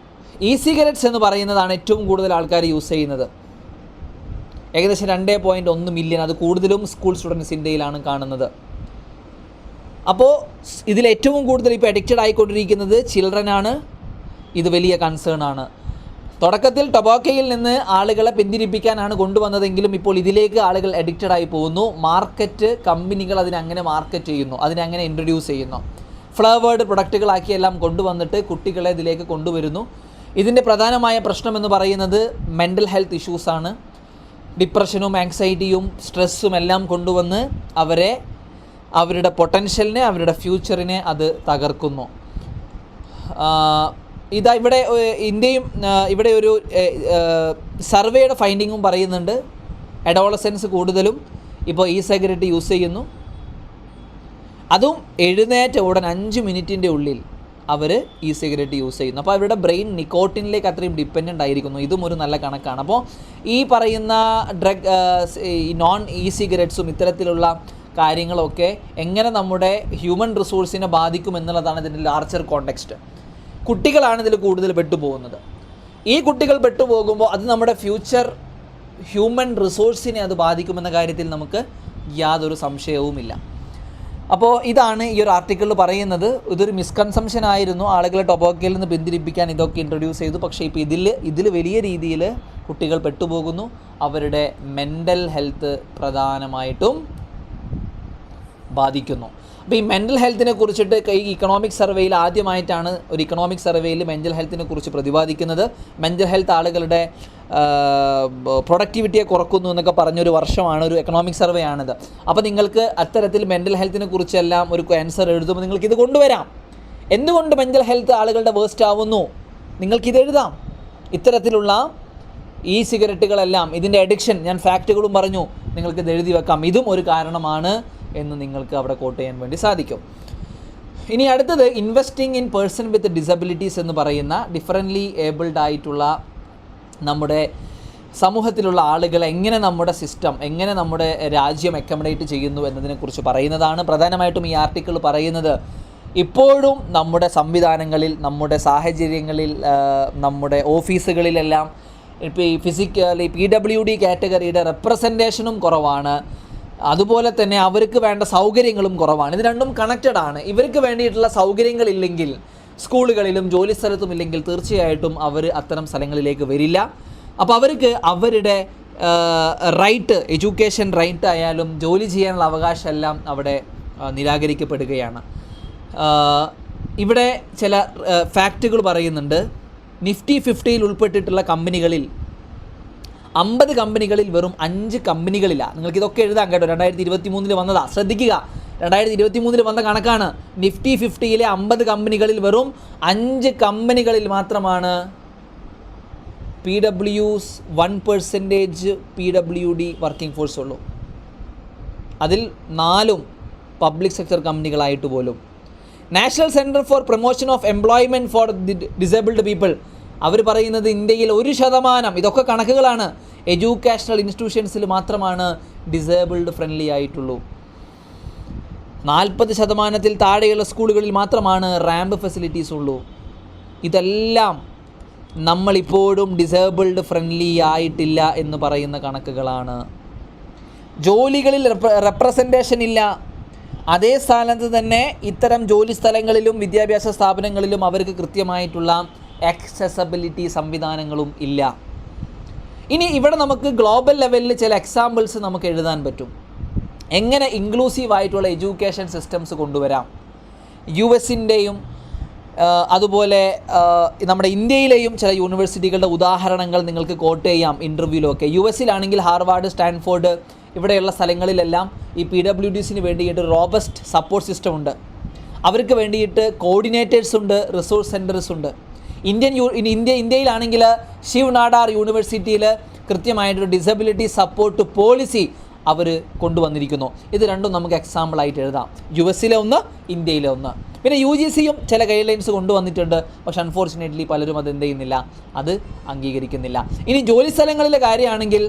സിഗരറ്റ്സ് എന്ന് പറയുന്നതാണ് ഏറ്റവും കൂടുതൽ ആൾക്കാർ യൂസ് ചെയ്യുന്നത്. ഏകദേശം 2.1 മില്യൺ, അത് കൂടുതലും സ്കൂൾ സ്റ്റുഡൻസ് ഇന്ത്യയിലാണ് കാണുന്നത്. അപ്പോൾ ഇതിലേറ്റവും കൂടുതൽ ഇപ്പോൾ അഡിക്റ്റഡ് ആയിക്കൊണ്ടിരിക്കുന്നത് ചിൽഡ്രൻ ആണ്. ഇത് വലിയ കൺസേൺ ആണ്. തുടക്കത്തിൽ ടൊബാക്കോയിൽ നിന്ന് ആളുകളെ പിന്തിരിപ്പിക്കാനാണ് കൊണ്ടുവന്നതെങ്കിലും ഇപ്പോൾ ഇതിലേക്ക് ആളുകൾ അഡിക്റ്റഡ് ആയി പോകുന്നു. മാർക്കറ്റ് കമ്പനികൾ അതിനങ്ങനെ മാർക്കറ്റ് ചെയ്യുന്നു, അതിനങ്ങനെ ഇൻട്രൊഡ്യൂസ് ചെയ്യുന്നു. ഫ്ലേവേർഡ് പ്രൊഡക്റ്റുകളാക്കി എല്ലാം കൊണ്ടുവന്നിട്ട് കുട്ടികളെ ഇതിലേക്ക് കൊണ്ടുവരുന്നു. ഇതിൻ്റെ പ്രധാനമായ പ്രശ്നമെന്ന് പറയുന്നത് മെൻ്റൽ ഹെൽത്ത് ഇഷ്യൂസാണ്. ഡിപ്രഷനും ആങ്സൈറ്റിയും സ്ട്രെസ്സും എല്ലാം കൊണ്ടുവന്ന് അവരുടെ പൊട്ടൻഷ്യലിനെ, അവരുടെ ഫ്യൂച്ചറിനെ അത് തകർക്കുന്നു. ഇതാ ഇവിടെ ഇന്ത്യയും ഇവിടെ ഒരു സർവേയുടെ ഫൈൻഡിങ്ങും പറയുന്നുണ്ട്. അഡോളസൻസ് കൂടുതലും ഇപ്പോൾ സിഗരറ്റ് യൂസ് ചെയ്യുന്നു. അതും എഴുന്നേറ്റ ഉടൻ 5 മിനിറ്റിൻ്റെ ഉള്ളിൽ അവർ സിഗരറ്റ് യൂസ് ചെയ്യുന്നു. അപ്പോൾ അവരുടെ ബ്രെയിൻ നിക്കോട്ടിനിലേക്ക് അത്രയും ഡിപ്പെൻഡൻ്റ് ആയിരിക്കുന്നു. ഇതും ഒരു നല്ല കണക്കാണ്. അപ്പോൾ ഈ പറയുന്ന നോൺ സിഗരറ്റ്സും ഇത്തരത്തിലുള്ള കാര്യങ്ങളൊക്കെ എങ്ങനെ നമ്മുടെ ഹ്യൂമൻ റിസോഴ്സിനെ ബാധിക്കും എന്നുള്ളതാണ് ഇതിൻ്റെ ലാർജർ കോണ്ടെക്സ്റ്റ്. കുട്ടികളാണ് ഇതിൽ കൂടുതൽ പെട്ടുപോകുന്നത്. ഈ കുട്ടികൾ പെട്ടുപോകുമ്പോൾ അത് നമ്മുടെ ഫ്യൂച്ചർ ഹ്യൂമൻ റിസോഴ്സിനെ അത് ബാധിക്കുമെന്ന കാര്യത്തിൽ നമുക്ക് യാതൊരു സംശയവുമില്ല. അപ്പോൾ ഇതാണ് ഈ ഒരു ആർട്ടിക്കിളിൽ പറയുന്നത്. ഇതൊരു മിസ്കൺസെപ്ഷൻ ആയിരുന്നു, ആളുകളെ ടൊബാക്കോയിൽ നിന്ന് പിന്തിരിപ്പിക്കാൻ ഇതൊക്കെ ഇൻട്രൊഡ്യൂസ് ചെയ്തു. പക്ഷേ ഇപ്പോൾ ഇതിൽ വലിയ രീതിയിൽ കുട്ടികൾ പെട്ടുപോകുന്നു. അവരുടെ മെൻ്റൽ ഹെൽത്ത് പ്രധാനമായിട്ടും ബാധിക്കുന്നു. അപ്പോൾ ഈ മെൻ്റൽ ഹെൽത്തിനെ കുറിച്ചിട്ട് ഈ ഇക്കണോമിക് സർവേയിൽ ആദ്യമായിട്ടാണ് ഒരു ഇക്കണോമിക് സർവേയിൽ മെൻ്റൽ ഹെൽത്തിനെ കുറിച്ച് പ്രതിപാദിക്കുന്നത്. മെൻ്റൽ ഹെൽത്ത് ആളുകളുടെ പ്രൊഡക്ടിവിറ്റിയെ കുറക്കുന്നു എന്നൊക്കെ പറഞ്ഞൊരു വർഷമാണ്, ഒരു എക്കണോമിക് സർവേ ആണിത്. അപ്പോൾ നിങ്ങൾക്ക് അത്തരത്തിൽ മെൻ്റൽ ഹെൽത്തിനെ കുറിച്ചെല്ലാം ഒരു ആൻസർ എഴുതുമ്പോൾ നിങ്ങൾക്കിത് കൊണ്ടുവരാം. എന്തുകൊണ്ട് മെൻ്റൽ ഹെൽത്ത് ആളുകളുടെ വേസ്റ്റ് ആവുന്നു, നിങ്ങൾക്കിത് എഴുതാം. ഇത്തരത്തിലുള്ള സിഗരറ്റുകളെല്ലാം ഇതിൻ്റെ അഡിക്ഷൻ, ഞാൻ ഫാക്റ്റുകളും പറഞ്ഞു, നിങ്ങൾക്കിത് എഴുതി വെക്കാം. ഇതും ഒരു കാരണമാണ് എന്ന് നിങ്ങൾക്ക് അവിടെ കോട്ട് ചെയ്യാൻ വേണ്ടി സാധിക്കും. ഇനി അടുത്തത് investing in person with disabilities എന്ന് പറയുന്ന ഡിഫറൻ്റ്ലി ഏബിൾഡ് ആയിട്ടുള്ള നമ്മുടെ സമൂഹത്തിലുള്ള ആളുകളെ എങ്ങനെ നമ്മുടെ സിസ്റ്റം, എങ്ങനെ നമ്മുടെ രാജ്യം അക്കമഡേറ്റ് ചെയ്യുന്നു എന്നതിനെക്കുറിച്ച് പറയുന്നതാണ്. പ്രധാനമായിട്ടും ഈ ആർട്ടിക്കിൾ പറയുന്നത് ഇപ്പോഴും നമ്മുടെ സംവിധാനങ്ങളിൽ, നമ്മുടെ സാഹചര്യങ്ങളിൽ, നമ്മുടെ ഓഫീസുകളിലെല്ലാം ഇപ്പോൾ ഈ ഫിസിക്കലി PWD കാറ്റഗറിയുടെ റെപ്രസെൻറ്റേഷനും കുറവാണ്. അതുപോലെ തന്നെ അവർക്ക് വേണ്ട സൗകര്യങ്ങളും കുറവാണ്. ഇത് രണ്ടും കണക്റ്റഡ് ആണ്. ഇവർക്ക് വേണ്ടിയിട്ടുള്ള സൗകര്യങ്ങളില്ലെങ്കിൽ, സ്കൂളുകളിലും ജോലി സ്ഥലത്തും ഇല്ലെങ്കിൽ തീർച്ചയായിട്ടും അവർ അത്തരം സ്ഥലങ്ങളിലേക്ക് വരില്ല. അപ്പോൾ അവർക്ക് അവരുടെ റൈറ്റ്, എഡ്യൂക്കേഷൻ റൈറ്റ് ആയാലും ജോലി ചെയ്യാനുള്ള അവകാശമെല്ലാം അവിടെ നിരാകരിക്കപ്പെടുകയാണ്. ഇവിടെ ചില ഫാക്റ്റുകൾ പറയുന്നുണ്ട്. നിഫ്റ്റി 50യിൽ ഉൾപ്പെട്ടിട്ടുള്ള കമ്പനികളിൽ 50 കമ്പനികളിൽ വെറും 5 കമ്പനികളിലാണ്. നിങ്ങൾക്കിതൊക്കെ എഴുതാം കേട്ടോ, 2023 വന്നതാണ്, ശ്രദ്ധിക്കുക. 2023 വന്ന കണക്കാണ്. നിഫ്റ്റി 50യിലെ 50 കമ്പനികളിൽ വെറും 5 കമ്പനികളിൽ മാത്രമാണ് PWs 1% PWD വർക്കിംഗ് ഫോഴ്സ് ഉള്ളൂ. അതിൽ 4ഉം പബ്ലിക് സെക്ടർ കമ്പനികളായിട്ട് പോലും. National centre for promotion of employment for disabled people അവർ പറയുന്നത് ഇന്ത്യയിൽ 1%, ഇതൊക്കെ കണക്കുകളാണ്, എഡ്യൂക്കേഷണൽ ഇൻസ്റ്റിറ്റ്യൂഷൻസിൽ മാത്രമാണ് ഡിസേബിൾഡ് ഫ്രണ്ട്ലി ആയിട്ടുള്ളൂ. 40% താഴെയുള്ള സ്കൂളുകളിൽ മാത്രമാണ് റാമ്പ് ഫെസിലിറ്റീസ് ഉള്ളൂ. ഇതെല്ലാം നമ്മളിപ്പോഴും ഡിസേബിൾഡ് ഫ്രണ്ട്ലി ആയിട്ടില്ല എന്ന് പറയുന്ന കണക്കുകളാണ്. ജോലികളിൽ റെപ്രസെൻറ്റേഷൻ ഇല്ല. അതേ സ്ഥാനത്ത് തന്നെ ഇത്തരം ജോലി സ്ഥലങ്ങളിലും വിദ്യാഭ്യാസ സ്ഥാപനങ്ങളിലും അവർക്ക് കൃത്യമായിട്ടുള്ള ആക്സസബിലിറ്റി സംവിധാനങ്ങളും ഇല്ല. ഇനി ഇവിടെ നമുക്ക് ഗ്ലോബൽ ലെവലിൽ ചില എക്സാമ്പിൾസ് നമുക്ക് എഴുതാൻ പറ്റും. എങ്ങനെ ഇൻക്ലൂസീവ് ആയിട്ടുള്ള എഡ്യൂക്കേഷൻ സിസ്റ്റംസ് കൊണ്ടുവരാം. US-ൻ്റെയും അതുപോലെ നമ്മുടെ ഇന്ത്യയിലെയും ചില യൂണിവേഴ്സിറ്റികളുടെ ഉദാഹരണങ്ങൾ നിങ്ങൾക്ക് കോട്ട് ചെയ്യാം ഇൻ്റർവ്യൂവിലൊക്കെ. US-ലാണെങ്കിൽ ഹാർവാർഡ്, സ്റ്റാൻഫോർഡ് ഇവിടെയുള്ള സ്ഥലങ്ങളിലെല്ലാം ഈ PWDസിന് വേണ്ടിയിട്ട് റോബസ്റ്റ് സപ്പോർട്ട് സിസ്റ്റം ഉണ്ട്. അവർക്ക് വേണ്ടിയിട്ട് കോർഡിനേറ്റേഴ്സ് ഉണ്ട്, റിസോഴ്സ് സെൻറ്റേഴ്സ് ഉണ്ട്. ഇന്ത്യയിലാണെങ്കിൽ ശിവ് നാടാർ യൂണിവേഴ്സിറ്റിയിൽ കൃത്യമായിട്ടൊരു ഡിസബിലിറ്റി സപ്പോർട്ട് പോളിസി അവർ കൊണ്ടുവന്നിരിക്കുന്നു. ഇത് രണ്ടും നമുക്ക് എക്സാമ്പിളായിട്ട് എഴുതാം. US-ലെ ഒന്ന്, ഇന്ത്യയിലെ ഒന്ന്. പിന്നെ UGCയും ചില ഗൈഡ് ലൈൻസ് കൊണ്ടുവന്നിട്ടുണ്ട്. പക്ഷെ അൺഫോർച്ചുനേറ്റ്ലി പലരും അത് എന്ത് ചെയ്യുന്നില്ല, അത് അംഗീകരിക്കുന്നില്ല. ഇനി ജോലി സ്ഥലങ്ങളിലെ കാര്യമാണെങ്കിൽ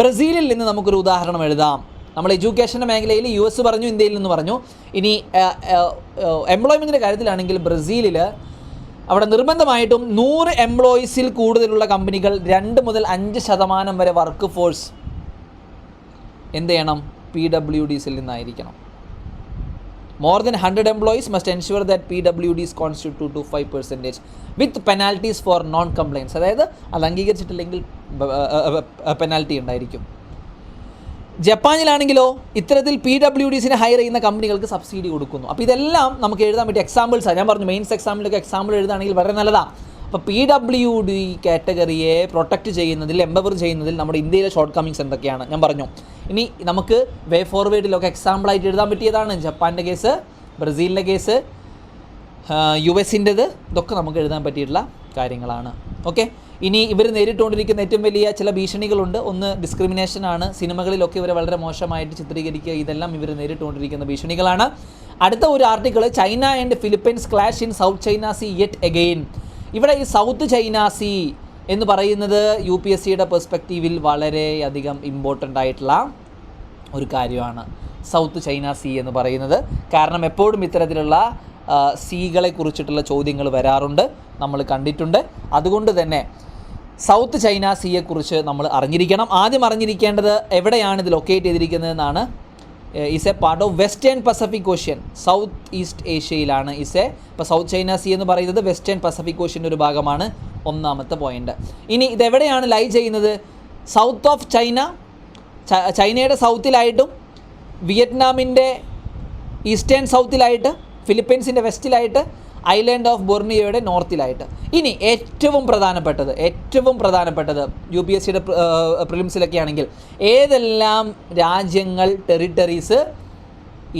ബ്രസീലിൽ നിന്ന് നമുക്കൊരു ഉദാഹരണം എഴുതാം. നമ്മൾ എഡ്യൂക്കേഷൻ്റെ മേഖലയിൽ US പറഞ്ഞു, ഇന്ത്യയിൽ നിന്ന് പറഞ്ഞു. ഇനി എംപ്ലോയ്മെൻറ്റിൻ്റെ കാര്യത്തിലാണെങ്കിൽ ബ്രസീലിൽ അവിടെ നിർബന്ധമായിട്ടും 100 എംപ്ലോയീസിൽ കൂടുതലുള്ള കമ്പനികൾ 2 മുതൽ 5% വരെ വർക്ക് ഫോഴ്സ് എന്ത് ചെയ്യണം, PWDs-ൽ നിന്നായിരിക്കണം. More than 100 employees must ensure that PWDs constitute to 5% with penalties for non-compliance. അതായത് അത് അംഗീകരിച്ചിട്ടില്ലെങ്കിൽ പെനാൽറ്റി ഉണ്ടായിരിക്കും. ജപ്പാനിലാണെങ്കിലോ ഇത്തരത്തിൽ PWDs-നെ ഹയർ ചെയ്യുന്ന കമ്പനികൾക്ക് സബ്സിഡി കൊടുക്കുന്നു. അപ്പോൾ ഇതെല്ലാം നമുക്ക് എഴുതാൻ പറ്റിയ എക്സാമ്പിൾസാണ്. ഞാൻ പറഞ്ഞു മെയിൻസ് എക്സാമിലൊക്കെ എക്സാമ്പിൾ എഴുതുകയാണെങ്കിൽ വളരെ നല്ലതാണ്. അപ്പോൾ PWD കാറ്റഗറിയെ പ്രൊട്ടക്റ്റ് ചെയ്യുന്നതിൽ, എംപവർ ചെയ്യുന്നതിൽ നമ്മുടെ ഇന്ത്യയിലെ ഷോർട്ട് കമ്മിങ്സ് എന്തൊക്കെയാണ് ഞാൻ പറഞ്ഞു. ഇനി നമുക്ക് വേ ഫോർവേഡിലൊക്കെ എക്സാമ്പിളായിട്ട് എഴുതാൻ പറ്റിയതാണ്. ജപ്പാൻ്റെ കേസ്, ബ്രസീലിൻ്റെ കേസ്, US-ൻ്റെത്, ഇതൊക്കെ നമുക്ക് എഴുതാൻ പറ്റിയിട്ടുള്ള കാര്യങ്ങളാണ്. ഓക്കെ. ഇനി ഇവർ നേരിട്ടുകൊണ്ടിരിക്കുന്ന ഏറ്റവും വലിയ ചില ഭീഷണികളുണ്ട്. ഒന്ന് ഡിസ്ക്രിമിനേഷനാണ്. സിനിമകളിലൊക്കെ ഇവരെ വളരെ മോശമായിട്ട് ചിത്രീകരിക്കുക. ഇതെല്ലാം ഇവർ നേരിട്ടുകൊണ്ടിരിക്കുന്ന ഭീഷണികളാണ്. അടുത്ത ഒരു article, China and Philippines clash in South China Sea yet again. ഇവിടെ ഈ സൗത്ത് ചൈന സീ എന്ന് പറയുന്നത് UPSCയുടെ പെർസ്പെക്റ്റീവിൽ വളരെയധികം ഇമ്പോർട്ടൻ്റ് ആയിട്ടുള്ള ഒരു കാര്യമാണ്. സൗത്ത് ചൈന സീ എന്ന് പറയുന്നത് കാരണം എപ്പോഴും ഇത്തരത്തിലുള്ള സീകളെ കുറിച്ചിട്ടുള്ള ചോദ്യങ്ങൾ വരാറുണ്ട്, നമ്മൾ കണ്ടിട്ടുണ്ട്. അതുകൊണ്ട് തന്നെ സൗത്ത് ചൈന സീയെക്കുറിച്ച് നമ്മൾ അറിഞ്ഞിരിക്കണം. ആദ്യം അറിഞ്ഞിരിക്കേണ്ടത് എവിടെയാണ് ഇത് ലൊക്കേറ്റ് ചെയ്തിരിക്കുന്നതെന്നാണ്. Is a part of western pacific ocean, south east ഏഷ്യയിലാണ് ഇപ്പോൾ സൗത്ത് ചൈന സീ എന്ന് പറയുന്നത് വെസ്റ്റേൺ പസഫിക് ഓഷ്യൻ്റെ ഒരു ഭാഗമാണ്. ഒന്നാമത്തെ പോയിൻ്റ്. ഇനി ഇതെവിടെയാണ് ലൈ ചെയ്യുന്നത്? സൗത്ത് ഓഫ് ചൈന, ചൈനയുടെ സൗത്തിലായിട്ടും വിയറ്റ്നാമിൻ്റെ ഈസ്റ്റേൺ സൗത്തിലായിട്ട്, ഫിലിപ്പൈൻസിൻ്റെ വെസ്റ്റിലായിട്ട്, ഐലൻഡ് ഓഫ് ബൊർണിയോയുടെ നോർത്തിലായിട്ട്. ഇനി ഏറ്റവും പ്രധാനപ്പെട്ടത് UPSCയുടെ പ്രിലിംസിലൊക്കെ ആണെങ്കിൽ ഏതെല്ലാം രാജ്യങ്ങൾ, ടെറിട്ടറീസ്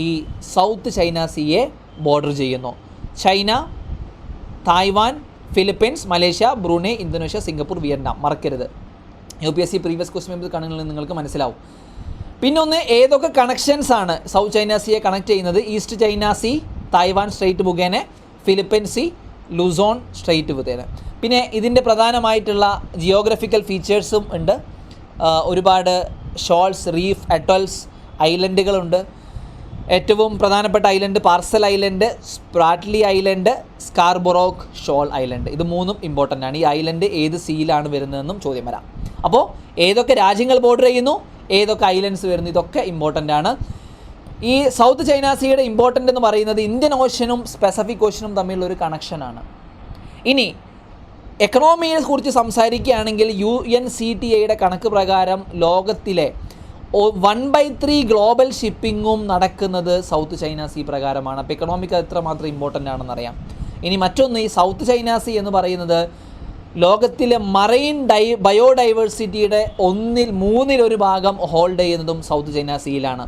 ഈ സൗത്ത് ചൈന സീയെ ബോർഡർ ചെയ്യുന്നു? China, Taiwan, Philippines, Malaysia, Brunei, Indonesia, Singapore, Vietnam. മറക്കരുത്. UPSC പ്രീവിയസ് ക്വസ്റ്റ്യൻ പേപ്പർ കാണുന്നതിൽ നിങ്ങൾക്ക് മനസ്സിലാവും. പിന്നൊന്ന്, ഏതൊക്കെ കണക്ഷൻസ് ആണ് സൗത്ത് ചൈന സീയെ കണക്ട് ചെയ്യുന്നത്? East China Sea, Taiwan Strait മുഖേന, ഫിലിപ്പൈൻ സീ, ലുസോൺ സ്ട്രെയിറ്റ് മുഖേന. പിന്നെ ഇതിൻ്റെ പ്രധാനമായിട്ടുള്ള ജിയോഗ്രഫിക്കൽ ഫീച്ചേഴ്സും ഉണ്ട്. ഒരുപാട് ഷോൾസ്, റീഫ്, അറ്റോൾസ്, ഐലൻഡുകളുണ്ട്. ഏറ്റവും പ്രധാനപ്പെട്ട island Paracel island, Spratly island, Scarborough shoal island. ഇത് മൂന്നും ഇമ്പോർട്ടൻ്റ് ആണ്. ഈ ഐലൻഡ് ഏത് സീയിലാണ് വരുന്നതെന്നും ചോദ്യം വരാം. അപ്പോൾ ഏതൊക്കെ രാജ്യങ്ങൾ ബോർഡർ ചെയ്യുന്നു, ഏതൊക്കെ ഐലൻഡ്സ് വരുന്നു, ഇതൊക്കെ ഇമ്പോർട്ടൻ്റ് ആണ്. ഈ സൗത്ത് ചൈന സീയുടെ ഇമ്പോർട്ടൻ്റ് എന്ന് പറയുന്നത് ഇന്ത്യൻ ഓഷ്യനും പസഫിക് ഓഷ്യനും തമ്മിലുള്ളൊരു കണക്ഷനാണ്. ഇനി എക്കണോമിയെ കുറിച്ച് സംസാരിക്കുകയാണെങ്കിൽ UNCTAയുടെ കണക്ക് പ്രകാരം ലോകത്തിലെ 1/3 ഗ്ലോബൽ ഷിപ്പിങ്ങും നടക്കുന്നത് സൗത്ത് ചൈന സീ പ്രകാരമാണ്. അപ്പോൾ എക്കണോമിക്ക് എത്രമാത്രം ഇമ്പോർട്ടൻ്റ് ആണെന്നറിയാം. ഇനി മറ്റൊന്ന്, ഈ സൗത്ത് ചൈന സീ എന്ന് പറയുന്നത് ലോകത്തിലെ മറൈൻ ബയോഡൈവേഴ്സിറ്റിയുടെ 1/3 ഭാഗം ഹോൾഡ് ചെയ്യുന്നതും സൗത്ത് ചൈന സീയിലാണ്.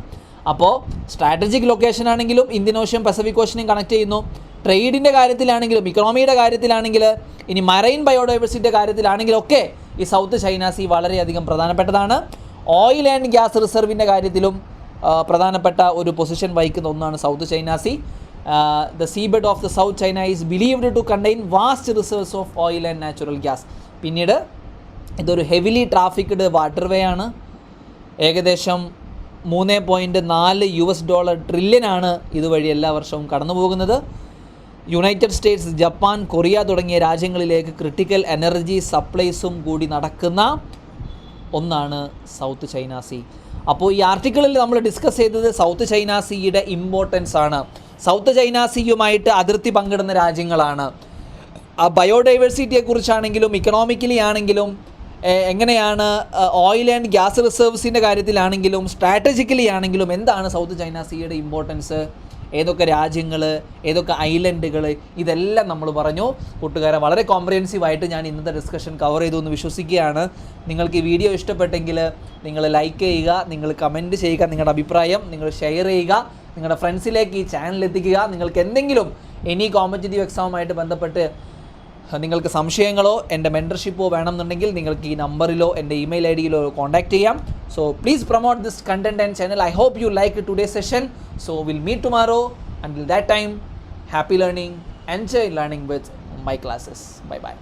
അപ്പോൾ സ്ട്രാറ്റജിക് ലൊക്കേഷൻ ആണെങ്കിലും ഇന്ത്യൻ ഓഷ്യൻ പസഫിക് ഓഷ്യനും കണക്ട് ചെയ്യുന്നു. ട്രേഡിൻ്റെ കാര്യത്തിലാണെങ്കിലും ഇക്കണോമിയുടെ കാര്യത്തിലാണെങ്കിൽ ഇനി മറൈൻ ബയോഡൈവേഴ്സിറ്റിയുടെ കാര്യത്തിലാണെങ്കിലും ഒക്കെ ഈ സൗത്ത് ചൈന സീ വളരെയധികം പ്രധാനപ്പെട്ടതാണ്. ഓയിൽ ആൻഡ് ഗ്യാസ് റിസർവിൻ്റെ കാര്യത്തിലും പ്രധാനപ്പെട്ട ഒരു പൊസിഷൻ വഹിക്കുന്ന ഒന്നാണ് South China Sea. The seabed of the South China is believed to contain vast reserves of oil and natural gas. പിന്നീട് ഇതൊരു ഹെവിലി ട്രാഫിക്ക്ഡ് വാട്ടർവേ ആണ്. ഏകദേശം $3.4 ട്രില്യനാണ് ഇതുവഴി എല്ലാ വർഷവും കടന്നു പോകുന്നത്. യുണൈറ്റഡ് സ്റ്റേറ്റ്സ്, ജപ്പാൻ, കൊറിയ തുടങ്ങിയ രാജ്യങ്ങളിലേക്ക് ക്രിട്ടിക്കൽ എനർജി സപ്ലൈസും കൂടി നടക്കുന്ന ഒന്നാണ് സൗത്ത് ചൈന സീ. അപ്പോൾ ഈ ആർട്ടിക്കിളിൽ നമ്മൾ ഡിസ്കസ് ചെയ്തത് സൗത്ത് ചൈന സീയുടെ ഇമ്പോർട്ടൻസ് ആണ്. സൗത്ത് ചൈന സീയുമായിട്ട് അതിർത്തി പങ്കിടുന്ന രാജ്യങ്ങളാണ്. ആ ബയോഡൈവേഴ്സിറ്റിയെക്കുറിച്ചാണെങ്കിലും ഇക്കണോമിക്കലി ആണെങ്കിലും എങ്ങനെയാണ് ഓയിൽ ആൻഡ് ഗ്യാസ് റിസർവ്സിൻ്റെ കാര്യത്തിലാണെങ്കിലും സ്ട്രാറ്റജിക്കലി ആണെങ്കിലും എന്താണ് സൗത്ത് ചൈന സീയുടെ ഇമ്പോർട്ടൻസ്, ഏതൊക്കെ രാജ്യങ്ങൾ, ഏതൊക്കെ ഐലൻഡുകൾ, ഇതെല്ലാം നമ്മൾ പറഞ്ഞു. കൂട്ടുകാരെ, വളരെ കോംപ്രിഹെൻസീവായിട്ട് ഞാൻ ഇന്നത്തെ ഡിസ്കഷൻ കവർ ചെയ്തു എന്ന് വിശ്വസിക്കുകയാണ്. നിങ്ങൾക്ക് ഈ വീഡിയോ ഇഷ്ടപ്പെട്ടെങ്കിൽ നിങ്ങൾ ലൈക്ക് ചെയ്യുക, നിങ്ങൾ കമൻറ്റ് ചെയ്യുക, നിങ്ങളുടെ അഭിപ്രായം നിങ്ങൾ ഷെയർ ചെയ്യുക, നിങ്ങളുടെ ഫ്രണ്ട്സിലേക്ക് ഈ ചാനൽ എത്തിക്കുക. നിങ്ങൾക്ക് എന്തെങ്കിലും കോമ്പറ്റേറ്റീവ് എക്സാമുമായിട്ട് ബന്ധപ്പെട്ട് നിങ്ങൾക്ക് സംശയങ്ങളോ എൻ്റെ മെൻറ്റർഷിപ്പോ വേണമെന്നുണ്ടെങ്കിൽ നിങ്ങൾക്ക് ഈ നമ്പറിലോ എൻ്റെ ഇമെയിൽ ഐഡിയിലോ കോൺടാക്ട് ചെയ്യാം. So please promote this content and channel. I hope you like today session. So will meet tomorrow. Until that time, happy learning, enjoy learning with my classes. Bye bye.